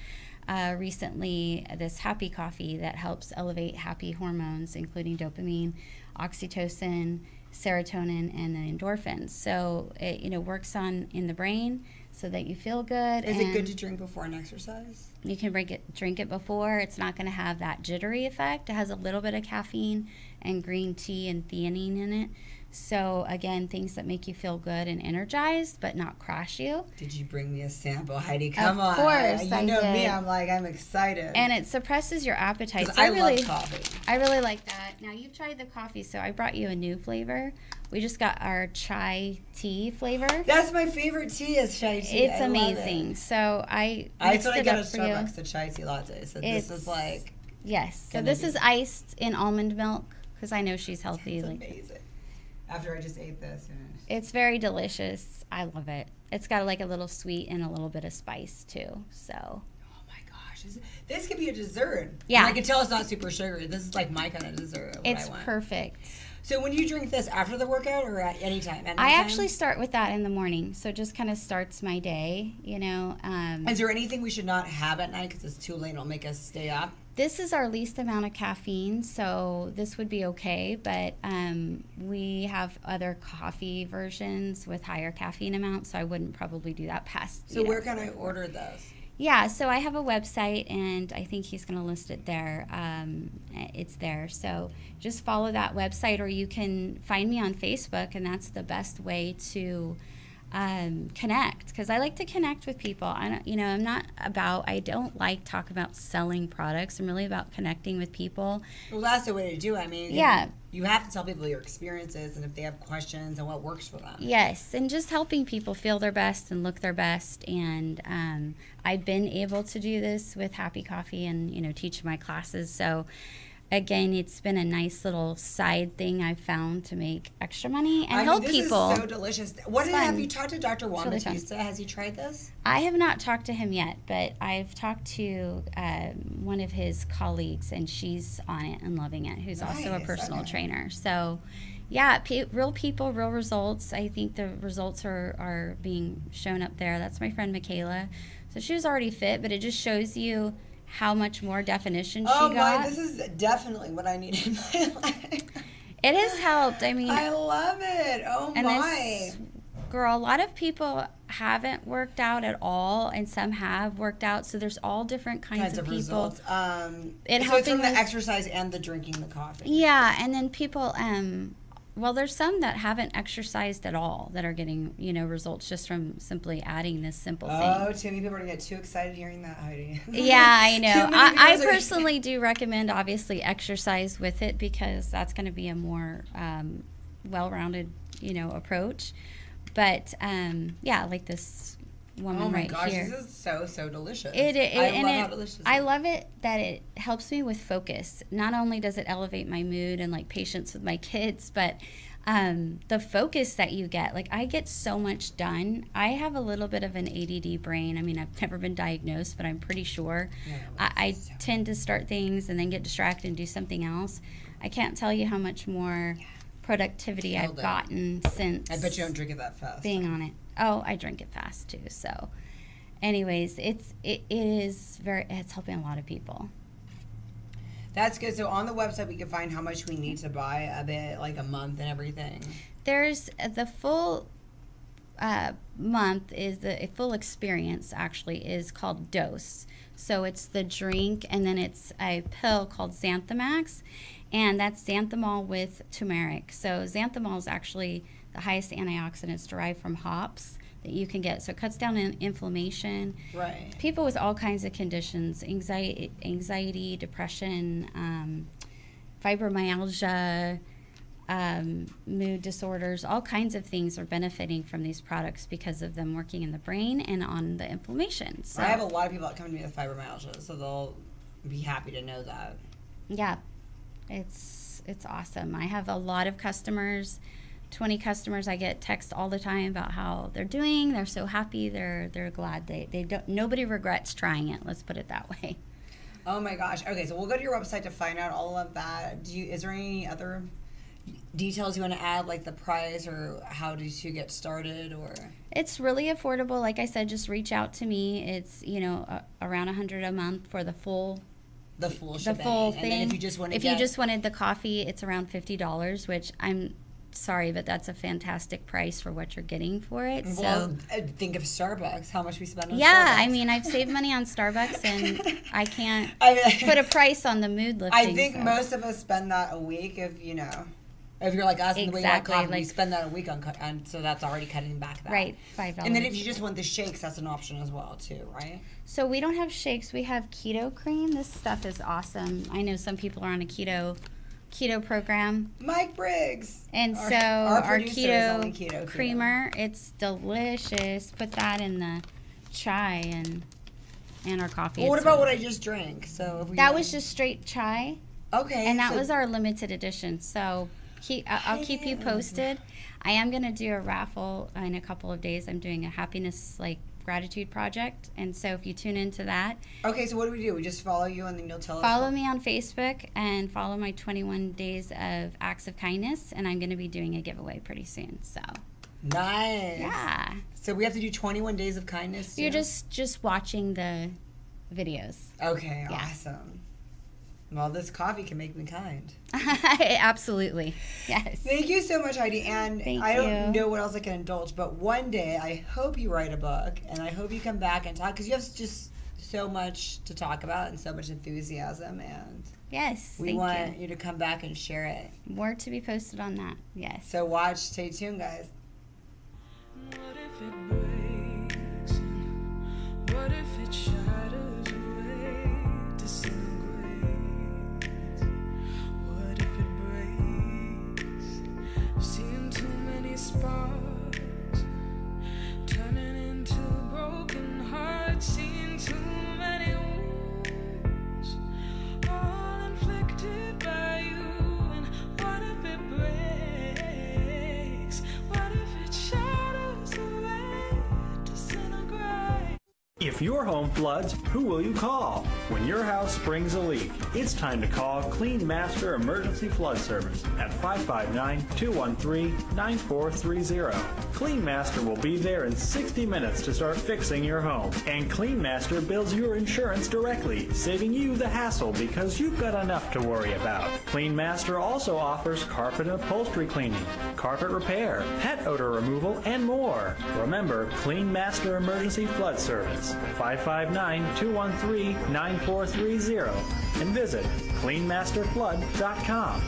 recently this happy coffee that helps elevate happy hormones, including dopamine, oxytocin, serotonin, and the endorphins. So it works in the brain so that you feel good. Is it good to drink before an exercise? You can drink it before. It's not going to have that jittery effect. It has a little bit of caffeine and green tea and theanine in it. So again, things that make you feel good and energized, but not crash you. Did you bring me a sample, Heidi? Come on. Of course, you know me. I'm excited. And it suppresses your appetite. So I love coffee. I really like that. Now you've tried the coffee, so I brought you a new flavor. We just got our chai tea flavor. That's my favorite tea is chai tea. It's amazing. So I that's what I get at Starbucks, the chai tea latte. So this is like yes. So this is iced in almond milk because I know she's healthy. It's amazing. After I just ate this. It's very delicious. I love it. It's got like a little sweet and a little bit of spice too. So. Oh my gosh. This could be a dessert. Yeah. And I can tell it's not super sugary. This is like my kind of dessert. What It's I want. perfect. So when you drink this after the workout or at any time? I actually start with that in the morning, so it just kind of starts my day, you know. Is there anything we should not have at night because it's too late? It'll make us stay up. This is our least amount of caffeine, so this would be okay, but we have other coffee versions with higher caffeine amounts, so I wouldn't probably do that past. So where can I order those? Yeah, so I have a website, and I think he's going to list it there. It's there. So just follow that website, or you can find me on Facebook, and that's the best way to connect, because I like to connect with people. I don't like talk about selling products. I'm really about connecting with people. Well, that's the way to do it. I mean, yeah. You have to tell people your experiences and if they have questions and what works for them. Yes, and just helping people feel their best and look their best. And I've been able to do this with Happy Coffee and, you know, teach my classes. So, again, it's been a nice little side thing I've found to make extra money and help people. This is so delicious. Have you talked to Dr. Juan really Bautista? Has he tried this? I have not talked to him yet, but I've talked to one of his colleagues, and she's on it and loving it, who's also a personal trainer. So, yeah, real people, real results. I think the results are being shown up there. That's my friend Michaela. So she was already fit, but it just shows you how much more definition she got. Oh my, this is definitely what I need in my life. It has helped. I mean, I love it. Oh and my. Girl, a lot of people haven't worked out at all, and some have worked out. So there's all different kinds of people. Results. So it's from the exercise and the drinking the coffee. Yeah, and then people, well, there's some that haven't exercised at all that are getting, you know, results just from simply adding this simple thing. Oh, too many people are going to get too excited hearing that, Heidi. Yeah, I know. I personally do recommend, obviously, exercise with it, because that's going to be a more well-rounded, you know, approach. But, yeah, like this woman right here. Oh, my gosh, this is so delicious. I love how delicious it is. I love it that it helps me with focus. Not only does it elevate my mood and, like, patience with my kids, but the focus that you get. Like, I get so much done. I have a little bit of an ADD brain. I mean, I've never been diagnosed, but I'm pretty sure. Yeah, I tend to start things and then get distracted and do something else. I can't tell you how much more productivity I've gotten since. I bet you don't drink it that fast. Being on it. Oh, I drink it fast too. So, anyways, it's helping a lot of people. That's good. So on the website, we can find how much we need to buy of it, like a month and everything. There's the full month is a full experience. Actually, is called Dose. So it's the drink, and then it's a pill called Xanthamax, and that's xanthomol with turmeric. So xanthomol is actually the highest antioxidants derived from hops that you can get. So it cuts down on inflammation. Right. People with all kinds of conditions, anxiety, depression, fibromyalgia, mood disorders, all kinds of things are benefiting from these products because of them working in the brain and on the inflammation. So I have a lot of people that come to me with fibromyalgia, so they'll be happy to know that. Yeah, it's awesome. I have a lot of customers, 20 customers. I get texts all the time about how they're doing. They're so happy. They're glad. They don't. Nobody regrets trying it. Let's put it that way. Oh my gosh. Okay, so we'll go to your website to find out all of that. Is there any other details you want to add, like the price or how to get started? Or it's really affordable. Like I said, just reach out to me. It's around $100 a month for the full shebang. The full thing. And then if you just wanted the coffee, it's around $50, which I'm sorry, but that's a fantastic price for what you're getting for it. Well, so think of Starbucks, how much we spend on Starbucks. Yeah, I mean, I've saved money on Starbucks, and I can't put a price on the mood lifting. I think most of us spend that a week if you're like us and the way you like coffee, we spend that a week on, and so that's already cutting back that. Right, $5. And then if you just want the shakes, that's an option as well too, right? So we don't have shakes, we have keto cream. This stuff is awesome. I know some people are on a keto program. Mike Briggs. And so our keto creamer, it's delicious. Put that in the chai and our coffee. Well, what about what I just drank? So that was just straight chai. Okay. And that was our limited edition. So I'll keep you posted. I am going to do a raffle in a couple of days. I'm doing a happiness Gratitude Project. And so if you tune into that. Okay, so what do? We just follow you and then you'll tell us? Follow me on Facebook and follow my 21 Days of Acts of Kindness. And I'm going to be doing a giveaway pretty soon. So. Nice. Yeah. So we have to do 21 Days of Kindness too? You're just watching the videos. Okay, yeah. Awesome. Well, this coffee can make me kind. Absolutely. Yes. Thank you so much, Heidi. And I don't know what else I can indulge, but one day I hope you write a book and I hope you come back and talk, because you have just so much to talk about and so much enthusiasm. And yes, we want you to come back and share it. More to be posted on that. Yes. So stay tuned, guys. What if it breaks? And what if it shatters away, disintegrates? What if it breaks? I've seen too many sparks turning into broken hearts, seen too many wounds, all inflicted by you. And what if it breaks? What if it shatters away, disintegrate? If your home floods, who will you call? When your house springs a leak, it's time to call Clean Master Emergency Flood Service at 559-213-9430. Clean Master will be there in 60 minutes to start fixing your home. And Clean Master bills your insurance directly, saving you the hassle because you've got enough to worry about. Clean Master also offers carpet and upholstery cleaning, carpet repair, pet odor removal, and more. Remember, Clean Master Emergency Flood Service, 559-213-9430, and visit cleanmasterflood.com.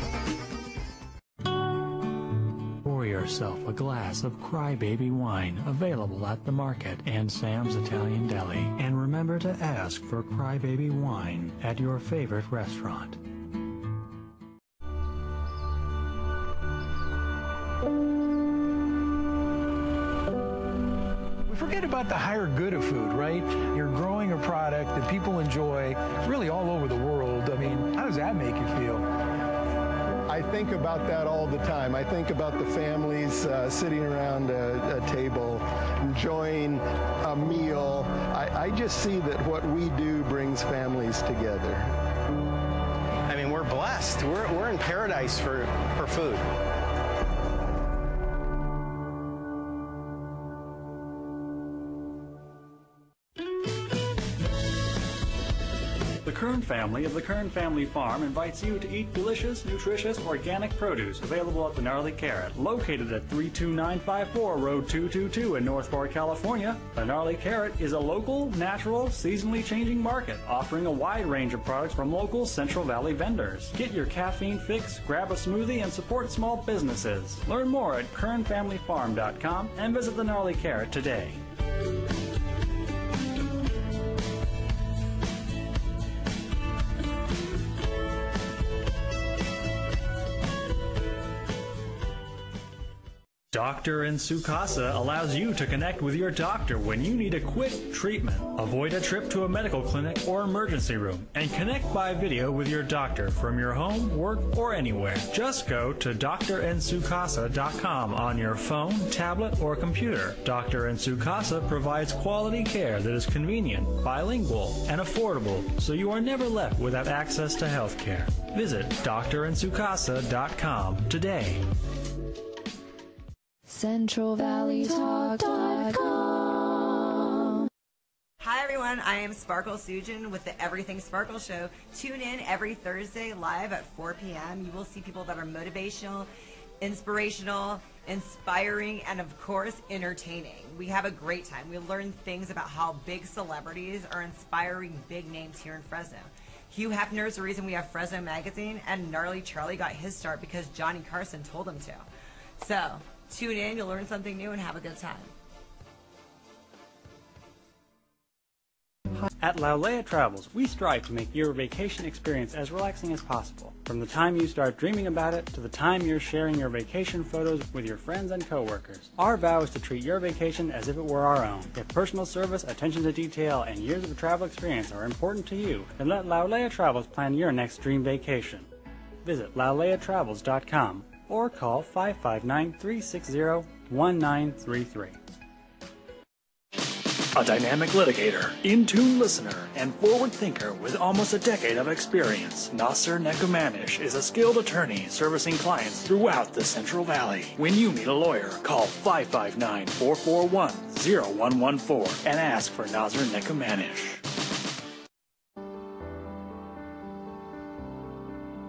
Pour yourself a glass of Crybaby wine, available at the market and Sam's Italian Deli. And remember to ask for Crybaby wine at your favorite restaurant. Forget about the higher good of food, right? You're growing a product that people enjoy really all over the world. I mean, how does that make you feel? I think about that all the time. I think about the families sitting around a table, enjoying a meal. I just see that what we do brings families together. I mean, we're blessed. We're in paradise for food. The Kern family of the Kern Family Farm invites you to eat delicious, nutritious, organic produce available at the Gnarly Carrot, located at 32954 Road 222 in North Fork, California. The Gnarly Carrot is a local, natural, seasonally changing market offering a wide range of products from local Central Valley vendors. Get your caffeine fix, grab a smoothie, and support small businesses. Learn more at KernFamilyFarm.com and visit the Gnarly Carrot today. Dr. in Sukasa allows you to connect with your doctor when you need a quick treatment. Avoid a trip to a medical clinic or emergency room and connect by video with your doctor from your home, work, or anywhere. Just go to drinsukasa.com on your phone, tablet, or computer. Dr. in Sukasa provides quality care that is convenient, bilingual, and affordable, so you are never left without access to health care. Visit drinsukasa.com today. CentralValleyTalk.com. Hi everyone, I am Sparkle Sujin with the Everything Sparkle Show. Tune in every Thursday live at 4 p.m. You will see people that are motivational, inspirational, inspiring, and of course, entertaining. We have a great time. We learn things about how big celebrities are inspiring big names here in Fresno. Hugh Hefner is the reason we have Fresno Magazine, and Gnarly Charlie got his start because Johnny Carson told him to. So, tune in, you'll learn something new, and have a good time. At Laulea Travels, we strive to make your vacation experience as relaxing as possible. From the time you start dreaming about it to the time you're sharing your vacation photos with your friends and coworkers. Our vow is to treat your vacation as if it were our own. If personal service, attention to detail, and years of travel experience are important to you, then let Laulea Travels plan your next dream vacation. Visit lauleatravels.com or call 559-360-1933. A dynamic litigator, in-tune listener, and forward thinker with almost a decade of experience, Nasser Nekumanish is a skilled attorney servicing clients throughout the Central Valley. When you need a lawyer, call 559-441-0114 and ask for Nasser Nekumanish.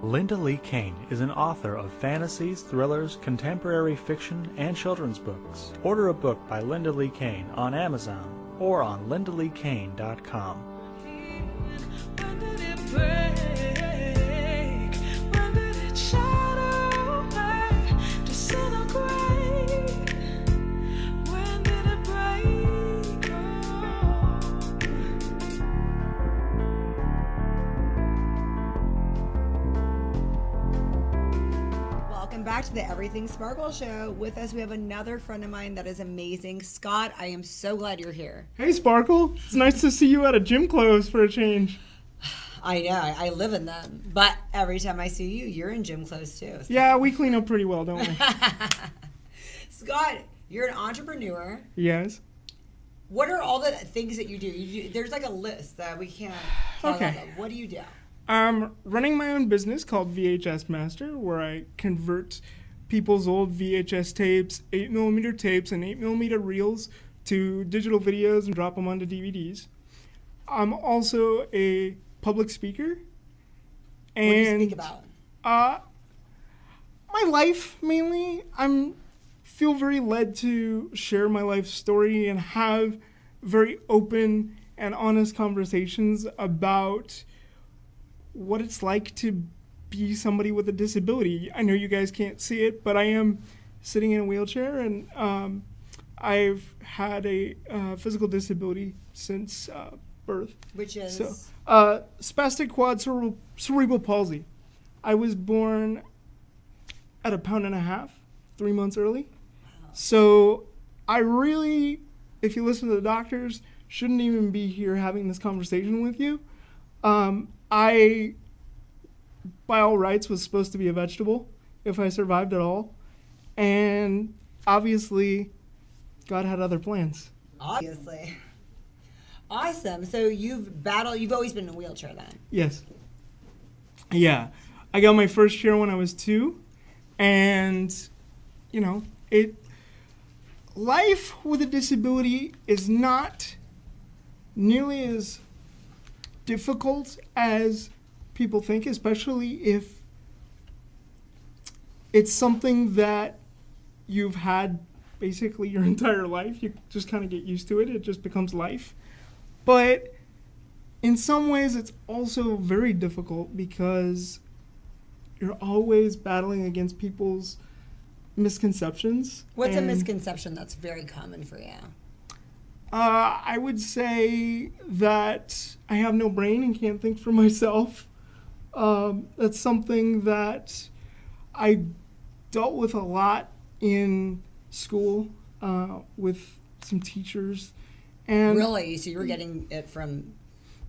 Linda Lee Kane is an author of fantasies, thrillers, contemporary fiction, and children's books. Order a book by Linda Lee Kane on Amazon or on lindaleekane.com. When did it break? When did it shadow away, disintegrate? When did it break? Welcome back to the Everything Sparkle Show. With us, we have another friend of mine that is amazing. Scott, I am so glad you're here. Hey, Sparkle. It's nice to see you out of gym clothes for a change. I know. I live in them. But every time I see you, you're in gym clothes too. So. Yeah, we clean up pretty well, don't we? Scott, you're an entrepreneur. Yes. What are all the things that you do? There's like a list that we can't talk Okay. about. What do you do? I'm running my own business called VHS Master, where I convert people's old VHS tapes, 8mm tapes, and 8mm reels to digital videos and drop them onto DVDs. I'm also a public speaker. And What do you speak about? My life, mainly. I feel very led to share my life story and have very open and honest conversations about what it's like to be somebody with a disability. I know you guys can't see it, but I am sitting in a wheelchair, and I've had a physical disability since birth. Which is? So, spastic quad cerebral palsy. I was born at 1.5 pounds, 3 months early. Wow. So I really, if you listen to the doctors, shouldn't even be here having this conversation with you. I, by all rights, was supposed to be a vegetable if I survived at all. And obviously, God had other plans. Obviously. Awesome. So you've always been in a wheelchair then? Yes. Yeah. I got my first chair when I was 2. And, you know, life with a disability is not nearly as difficult as people think, especially if it's something that you've had basically your entire life. You just kind of get used to it. It just becomes life. But in some ways, it's also very difficult because you're always battling against people's misconceptions. What's a misconception that's very common for you? I would say that I have no brain and can't think for myself. That's something that I dealt with a lot in school with some teachers. And really? So you were getting it from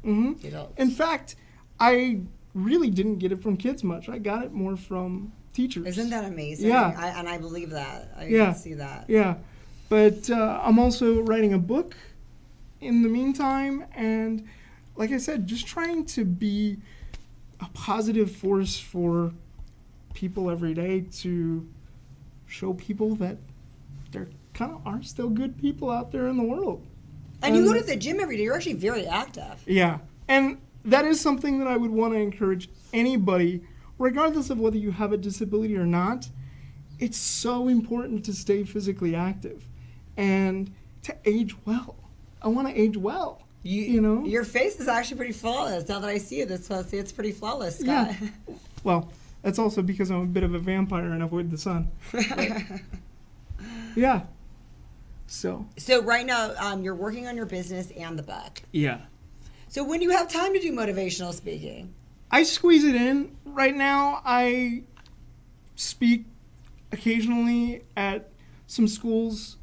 adults? In fact, I really didn't get it from kids much. I got it more from teachers. Isn't that amazing? Yeah. And I believe that. I Yeah. can see that. Yeah. But I'm also writing a book in the meantime. And like I said, just trying to be a positive force for people every day to show people that there kind of are still good people out there in the world. And you go to the gym every day. You're actually very active. Yeah. And that is something that I would want to encourage anybody, regardless of whether you have a disability or not. It's so important to stay physically active and to age well. I want to age well. You know? Your face is actually pretty flawless. Now that I see it, it's pretty flawless, Scott. Yeah. Well, that's also because I'm a bit of a vampire and avoid the sun. Yeah. So right now, you're working on your business and the book. Yeah. So when do you have time to do motivational speaking? I squeeze it in. Right now, I speak occasionally at some schools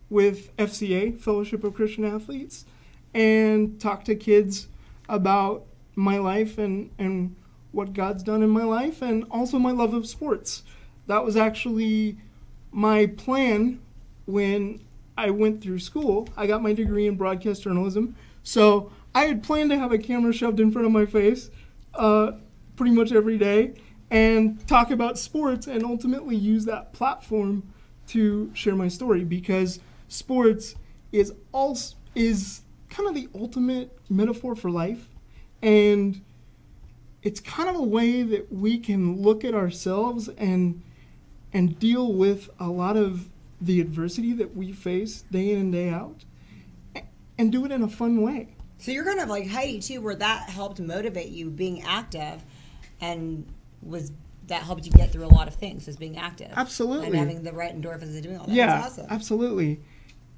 with FCA, Fellowship of Christian Athletes, and talk to kids about my life and what God's done in my life, and also my love of sports. That was actually my plan when I went through school. I got my degree in broadcast journalism. So I had planned to have a camera shoved in front of my face pretty much every day and talk about sports and ultimately use that platform to share my story, because sports is kind of the ultimate metaphor for life. And it's kind of a way that we can look at ourselves and deal with a lot of the adversity that we face day in and day out and do it in a fun way. So you're kind of like Heidi too, where that helped motivate you being active, and that helped you get through a lot of things, was being active. Absolutely. And having the right endorphins and doing all that. Yeah, That's awesome. absolutely.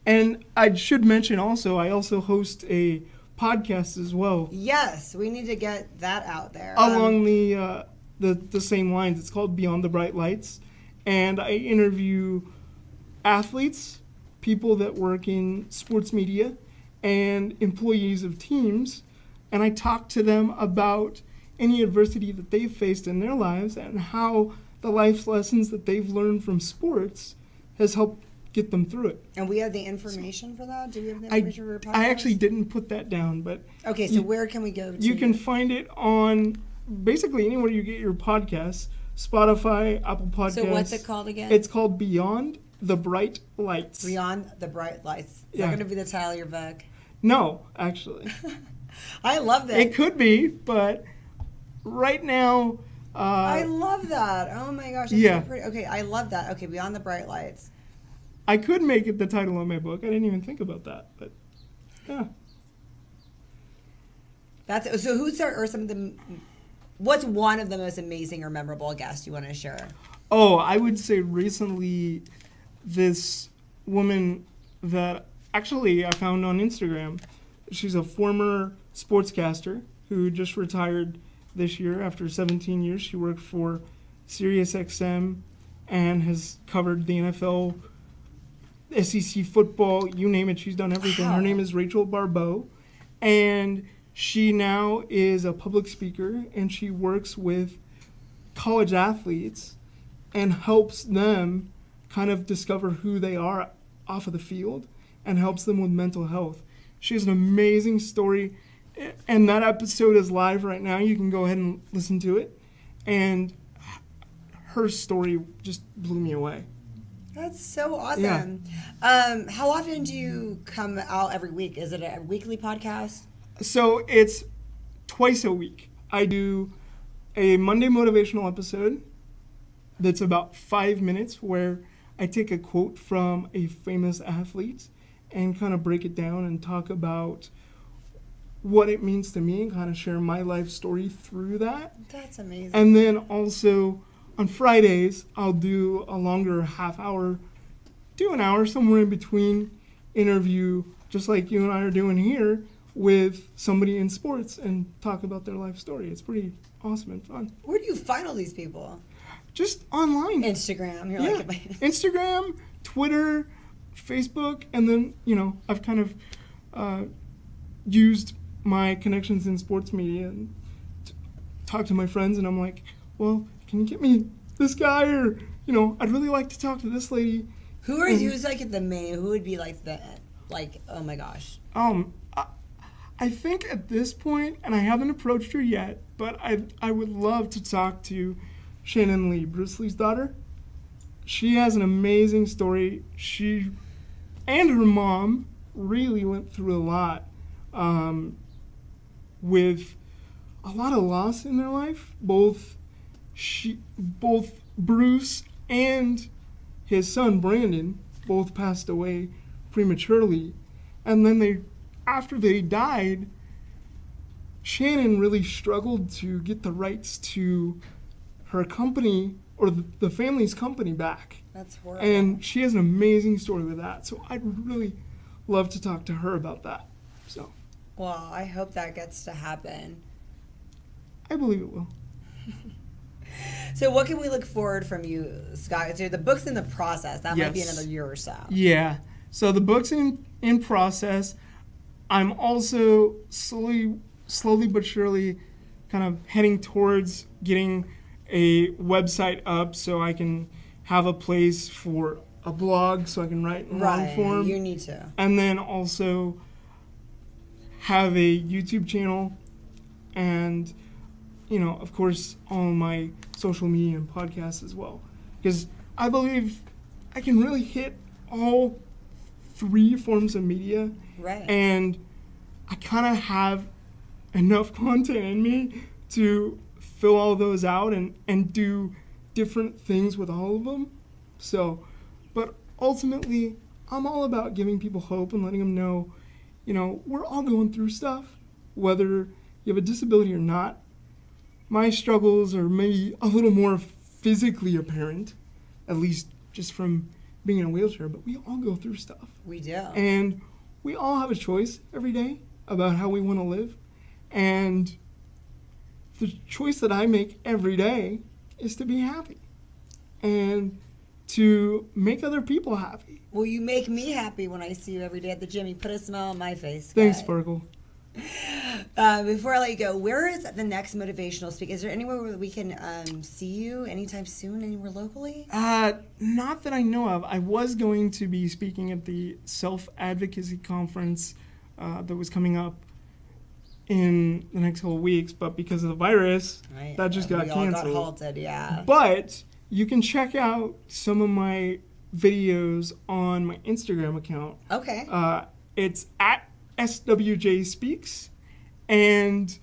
And I should mention also, I also host a podcast as well. Yes, we need to get that out there. Along the same lines. It's called Beyond the Bright Lights. And I interview athletes, people that work in sports media, and employees of teams. And I talk to them about any adversity that they've faced in their lives and how the life lessons that they've learned from sports has helped get them through it. And we have the information for that? Do we have the information for your podcast? I actually didn't put that down, but... Okay, so where can we go to? You can find it on basically anywhere you get your podcasts. Spotify, Apple Podcasts. So what's it called again? It's called Beyond the Bright Lights. Beyond the Bright Lights. Is Yeah. that going to be the title of your book? No, actually. I love that. It could be, but right now... I love that. Oh my gosh, it's Yeah. so pretty. Okay, I love that. Okay, Beyond the Bright Lights. I could make it the title of my book. I didn't even think about that, but yeah. That's so. What's one of the most amazing or memorable guests you want to share? Oh, I would say recently this woman that actually I found on Instagram. She's a former sportscaster who just retired this year after 17 years. She worked for SiriusXM and has covered the NFL, SEC football, you name it, she's done everything. Wow. Her name is Rachel Barbeau, and she now is a public speaker, and she works with college athletes and helps them kind of discover who they are off of the field and helps them with mental health. She has an amazing story, and that episode is live right now. You can go ahead and listen to it, and her story just blew me away. That's so awesome. How often do you come out every week? Is it a weekly podcast? So it's twice a week. I do a Monday motivational episode that's about 5 minutes where I take a quote from a famous athlete and kind of break it down and talk about what it means to me and kind of share my life story through that. That's amazing. And then also on Fridays, I'll do a longer half hour to an hour, somewhere in between interview, just like you and I are doing here, with somebody in sports and talk about their life story. It's pretty awesome and fun. Where do you find all these people? Just online. Instagram. You're Yeah. like, Instagram, Twitter, Facebook, and then, I've kind of used my connections in sports media and talk to my friends, and I'm like, well, can you get me this guy? Or, I'd really like to talk to this lady. who's like the main, who would be like oh my gosh. I think at this point, and I haven't approached her yet, but I would love to talk to Shannon Lee, Bruce Lee's daughter. She has an amazing story. She and her mom really went through a lot with a lot of loss in their life. Both Bruce and his son Brandon both passed away prematurely, and then after they died, Shannon really struggled to get the rights to her company or the family's company back. That's horrible. And she has an amazing story with that. So I'd really love to talk to her about that. So. Well, I hope that gets to happen. I believe it will. So what can we look forward from you, Scott? So the book's in the process. That might be Yes. another year or so. Yeah. So the book's in process. I'm also slowly but surely kind of heading towards getting a website up so I can have a place for a blog so I can write in long Right, form. you need to. And then also have a YouTube channel and, you know, of course, all my social media and podcasts as well. Because I believe I can really hit all 3 forms of media. Right. And I kind of have enough content in me to fill all those out and do different things with all of them. So, but ultimately, I'm all about giving people hope and letting them know, you know, we're all going through stuff, whether you have a disability or not. My struggles are maybe a little more physically apparent, at least just from being in a wheelchair, but we all go through stuff. We do. And we all have a choice every day about how we want to live. And the choice that I make every day is to be happy and to make other people happy. Well, you make me happy when I see you every day at the gym. You put a smile on my face. Thanks, guy. Sparkle. Before I let you go, where is the next motivational speak? Is there anywhere where we can see you anytime soon, anywhere locally? Not that I know of. I was going to be speaking at the self-advocacy conference that was coming up in the next couple of weeks, but because of the virus, Right. that just got we canceled. all got halted, yeah. But you can check out some of my videos on my Instagram account. Okay. It's at SWJ Speaks, and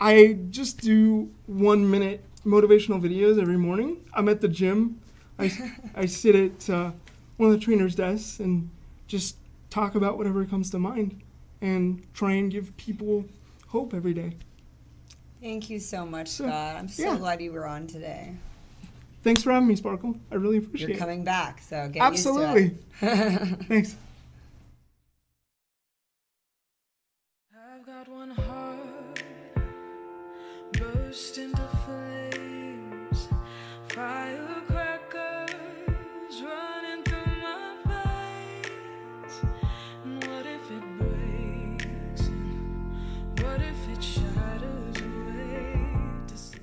I just do 1-minute motivational videos every morning. I'm at the gym. I sit at one of the trainer's desks and just talk about whatever comes to mind and try and give people hope every day. Thank you so much, Scott. I'm so yeah. glad you were on today. Thanks for having me, Sparkle. I really appreciate it. You're coming back, so get Absolutely. used to it. Thanks. I've got one heart, burst into flames, firecrackers running through my veins. And what if it breaks? And what if it shatters away to see?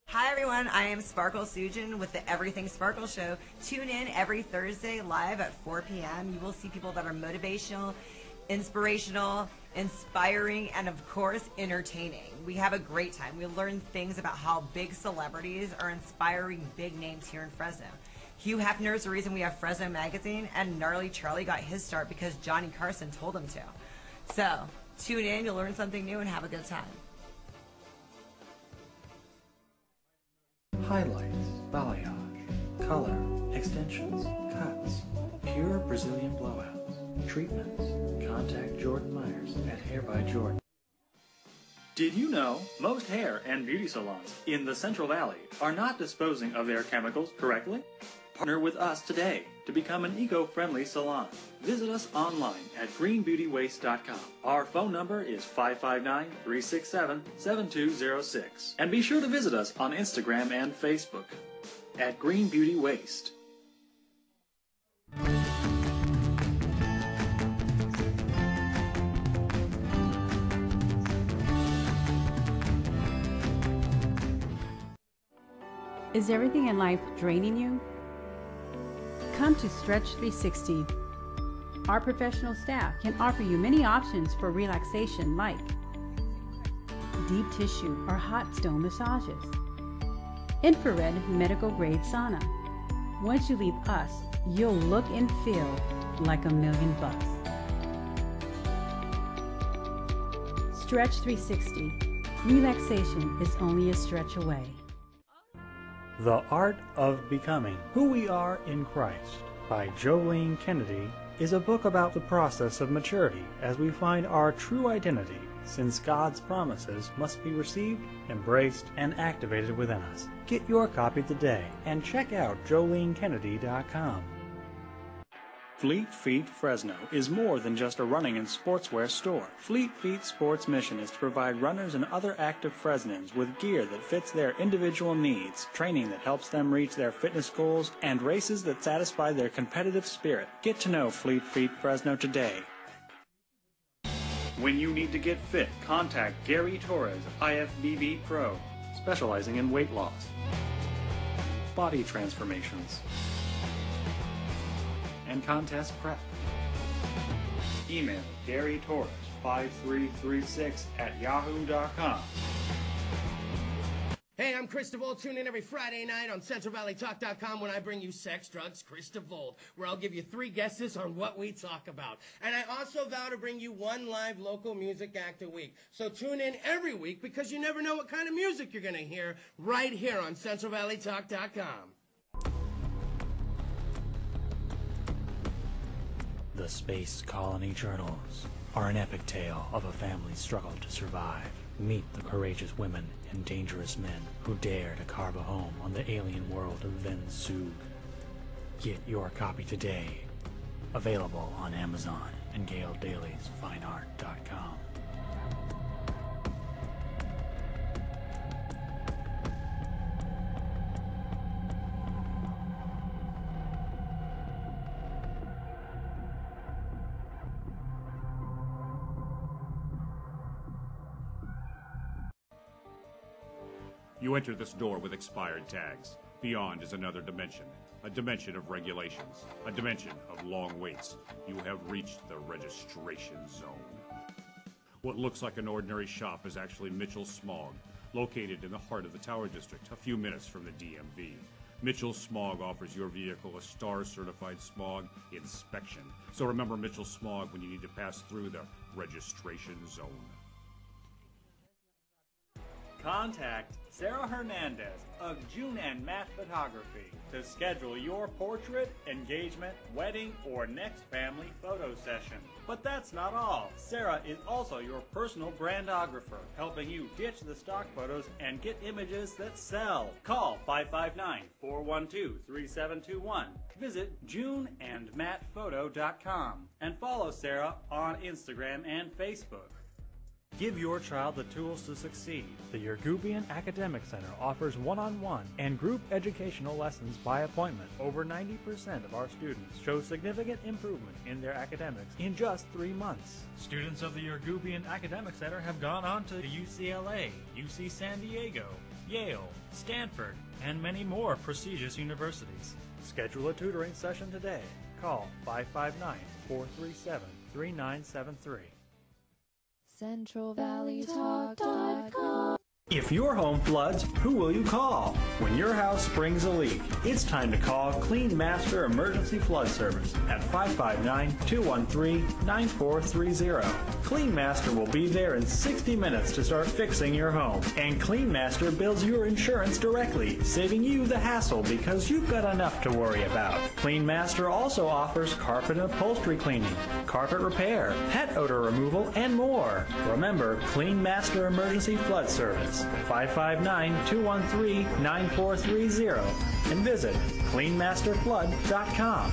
Hi everyone, I am Sparkle Sujin with the Everything Sparkle Show. Tune in every Thursday live at 4 p.m. You will see people that are motivational, inspirational, inspiring, and of course, entertaining. We have a great time. We learn things about how big celebrities are inspiring big names here in Fresno. Hugh Hefner is the reason we have Fresno Magazine, and Gnarly Charlie got his start because Johnny Carson told him to. So, tune in, you'll learn something new, and have a good time. Highlights, balayage, color, extensions, cuts, pure Brazilian blowouts, treatments. Contact Jordan Myers at Hair by Jordan. Did you know most hair and beauty salons in the Central Valley are not disposing of their chemicals correctly? Partner with us today to become an eco-friendly salon. Visit us online at greenbeautywaste.com. Our phone number is 559-367-7206. And be sure to visit us on Instagram and Facebook at Green Beauty Waste. Is everything in life draining you? Come to Stretch 360. Our professional staff can offer you many options for relaxation like deep tissue or hot stone massages, infrared medical grade sauna. Once you leave us, you'll look and feel like $1,000,000. Stretch 360. Relaxation is only a stretch away. The Art of Becoming Who We Are in Christ by Jolene Kennedy is a book about the process of maturity as we find our true identity, since God's promises must be received, embraced, and activated within us. Get your copy today and check out JoleneKennedy.com. Fleet Feet Fresno is more than just a running and sportswear store. Fleet Feet Sports' mission is to provide runners and other active Fresnans with gear that fits their individual needs, training that helps them reach their fitness goals, and races that satisfy their competitive spirit. Get to know Fleet Feet Fresno today. When you need to get fit, contact Gary Torres, IFBB Pro, specializing in weight loss, body transformations, and contest prep. Email GaryTorres5336@yahoo.com. Hey, I'm Chris DeVold. Tune in every Friday night on CentralValleyTalk.com when I bring you Sex, Drugs, Chris DeVold, where I'll give you 3 guesses on what we talk about. And I also vow to bring you 1 live local music act a week. So tune in every week because you never know what kind of music you're going to hear right here on CentralValleyTalk.com. The Space Colony Journals are an epic tale of a family's struggle to survive. Meet the courageous women and dangerous men who dare to carve a home on the alien world of Vensug. Get your copy today. Available on Amazon and GailDailiesFineArt.com. You enter this door with expired tags. Beyond is another dimension, a dimension of regulations, a dimension of long waits. You have reached the registration zone. What looks like an ordinary shop is actually Mitchell Smog, located in the heart of the Tower District, a few minutes from the DMV. Mitchell Smog offers your vehicle a STAR-certified smog inspection. So remember Mitchell Smog when you need to pass through the registration zone. Contact Sarah Hernandez of June and Matt Photography to schedule your portrait, engagement, wedding, or next family photo session. But that's not all. Sarah is also your personal brandographer, helping you ditch the stock photos and get images that sell. Call 559-412-3721. Visit JuneandMattPhoto.com and follow Sarah on Instagram and Facebook. Give your child the tools to succeed. The Yergubian Academic Center offers one-on-one and group educational lessons by appointment. Over 90% of our students show significant improvement in their academics in just 3 months. Students of the Yergubian Academic Center have gone on to UCLA, UC San Diego, Yale, Stanford, and many more prestigious universities. Schedule a tutoring session today. Call 559-437-3973. CentralValleyTalk.com. If your home floods, who will you call? When your house springs a leak, it's time to call Clean Master Emergency Flood Service at 559-213-9430. Clean Master will be there in 60 minutes to start fixing your home. And Clean Master bills your insurance directly, saving you the hassle because you've got enough to worry about. Clean Master also offers carpet and upholstery cleaning, carpet repair, pet odor removal, and more. Remember, Clean Master Emergency Flood Service. 559-213-9430 and visit cleanmasterflood.com.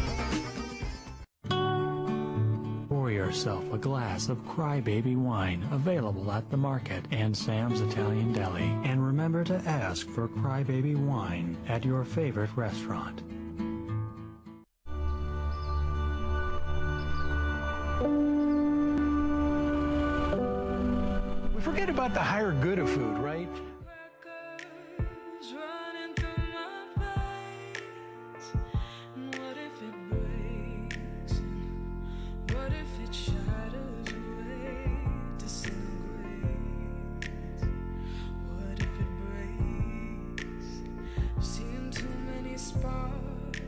Pour yourself a glass of Crybaby wine available at the market and Sam's Italian Deli. And remember to ask for Crybaby wine at your favorite restaurant. We forget about the higher good of food, right? Running through my veins. What if it breaks? What if it shatters away, disintegrates? What if it breaks? Seen too many sparks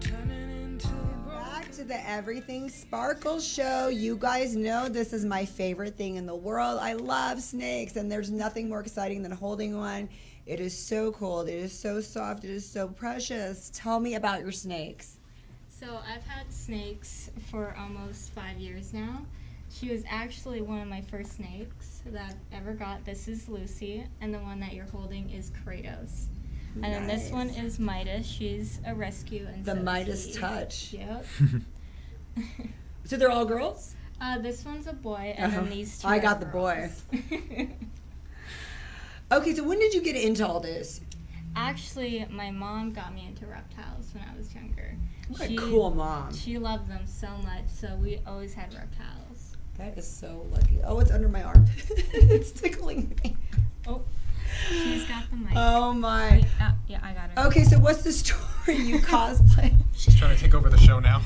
turning into Back to the Everything Sparkles show. You guys know this is my favorite thing in the world. I love snakes, and there's nothing more exciting than holding one. It is so cold. It is so soft. It is so precious. Tell me about your snakes. So I've had snakes for almost 5 years now. She was actually one of my first snakes that I've ever got. This is Lucy, and the one that you're holding is Kratos. And then this one is Midas. She's a rescue. And The so is Midas he. touch. Yep. So they're all girls? This one's a boy, and then these two I are got the girls. boy. Okay, so when did you get into all this? Actually, my mom got me into reptiles when I was younger. What a cool mom. She loved them so much, so we always had reptiles. That is so lucky. Oh, it's under my arm. It's tickling me. Oh, she's got the mic. Oh my. Wait, yeah, I got her. Okay, so what's the story? You cosplay? She's trying to take over the show now.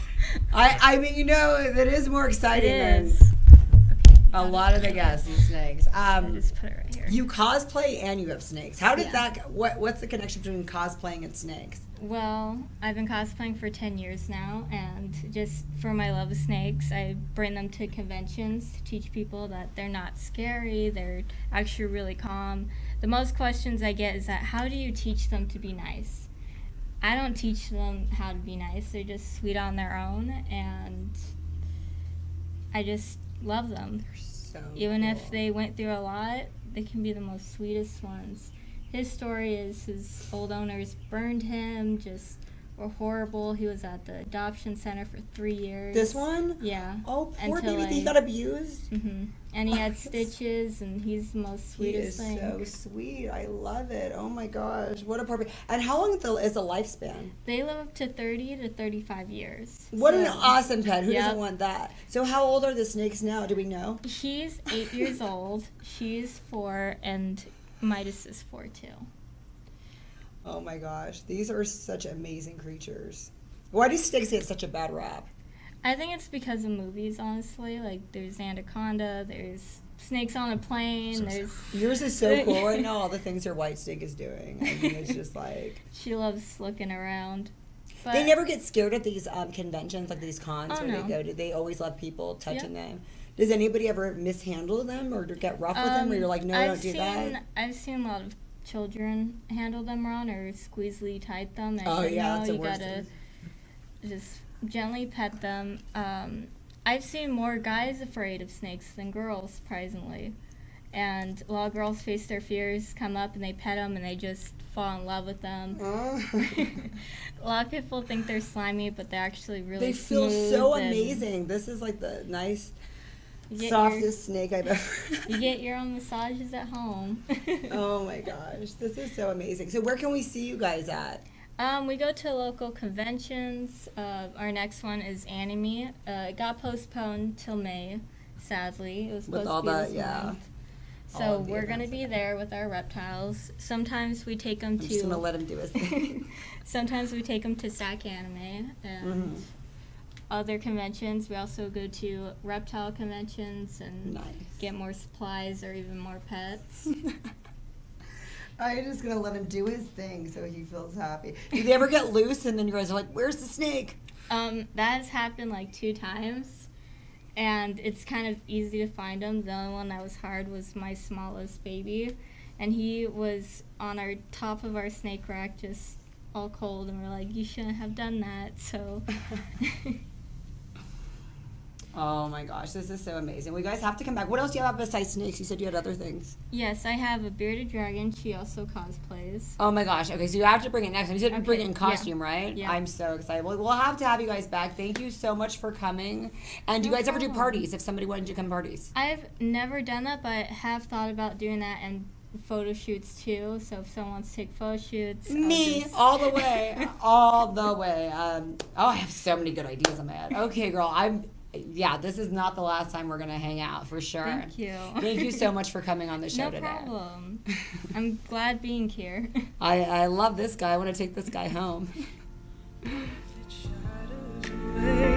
I mean, you know, it is more exciting It is. than a lot of the guests and snakes. Just put it right here. You cosplay and you have snakes. How did that? What's the connection between cosplaying and snakes? Well, I've been cosplaying for 10 years now, and just for my love of snakes, I bring them to conventions to teach people that they're not scary, they're actually really calm. The most questions I get is that, how do you teach them to be nice? I don't teach them how to be nice, they're just sweet on their own, and I just love them. So Even if they went through a lot, they can be the most sweetest ones. His story is his old owners burned him, just were horrible. He was at the adoption center for 3 years. This one? Yeah. Oh, poor baby. He got abused? Mm-hmm. And he had stitches, and he's the most sweetest thing. He is so sweet. I love it. Oh, my gosh. What a poor baby. And how long is the lifespan? They live up to 30 to 35 years. What an awesome pet. Who Yep. doesn't want that? So how old are the snakes now? Do we know? He's 8 years old. She's 4, and Midas is 4 too. Oh my gosh, these are such amazing creatures. Why do snakes get such a bad rap? I think it's because of movies, honestly. Like, there's Anaconda, there's Snakes on a Plane, there's... Yours is so cool right now, all the things your white snake is doing. I mean, it's just like... She loves looking around. But They never get scared at these conventions, like these cons Oh, where no. they go to. They always love people touching them. Does anybody ever mishandle them or get rough with them, or you're like, no, don't do that? I've seen a lot of children handle them wrong or squeezely tight them. And Oh, I said, yeah, no, that's the you worst gotta thing. just gently pet them. I've seen more guys afraid of snakes than girls, surprisingly. And a lot of girls face their fears, come up and they pet them and they just fall in love with them. A lot of people think they're slimy, but they're actually really They feel smooth so and amazing. This is like the nice, you get softest snake I've ever. You get your own massages at home. Oh my gosh, this is so amazing. So where can we see you guys at? We go to local conventions. Our next one is Anime. It got postponed till May, sadly. It was With supposed all to be the- this yeah. month. All So of the we're gonna events be there with our reptiles. Sometimes we take them I'm to. just gonna let him do his thing. Sometimes we take them to SAC Anime and other conventions. We also go to reptile conventions and get more supplies or even more pets. I'm just gonna let him do his thing so he feels happy. Do they ever get loose and then you guys are like, "Where's the snake?" That has happened like 2 times, and it's kind of easy to find them. The only one that was hard was my smallest baby, and he was on our top of our snake rack, just all cold, and we're like, "You shouldn't have done that." So. Oh my gosh, this is so amazing. We guys have to come back. What else do you have besides snakes? You said you had other things. Yes, I have a bearded dragon. She also cosplays. Oh my gosh. Okay, so you have to bring it next time. You said you bring it in yeah. costume, right? Yeah. I'm so excited. Well, we'll have to have you guys back. Thank you so much for coming. And do you No guys ever do problem. parties if somebody wanted you to come parties? I've never done that, but have thought about doing that and photo shoots too. So if someone wants to take photo shoots, Me, all the way. All the way. I have so many good ideas in my head. Okay, girl, yeah, this is not the last time we're going to hang out, for sure. Thank you. Thank you so much for coming on the show today. No problem. I'm glad being here. I love this guy. I want to take this guy home. Away.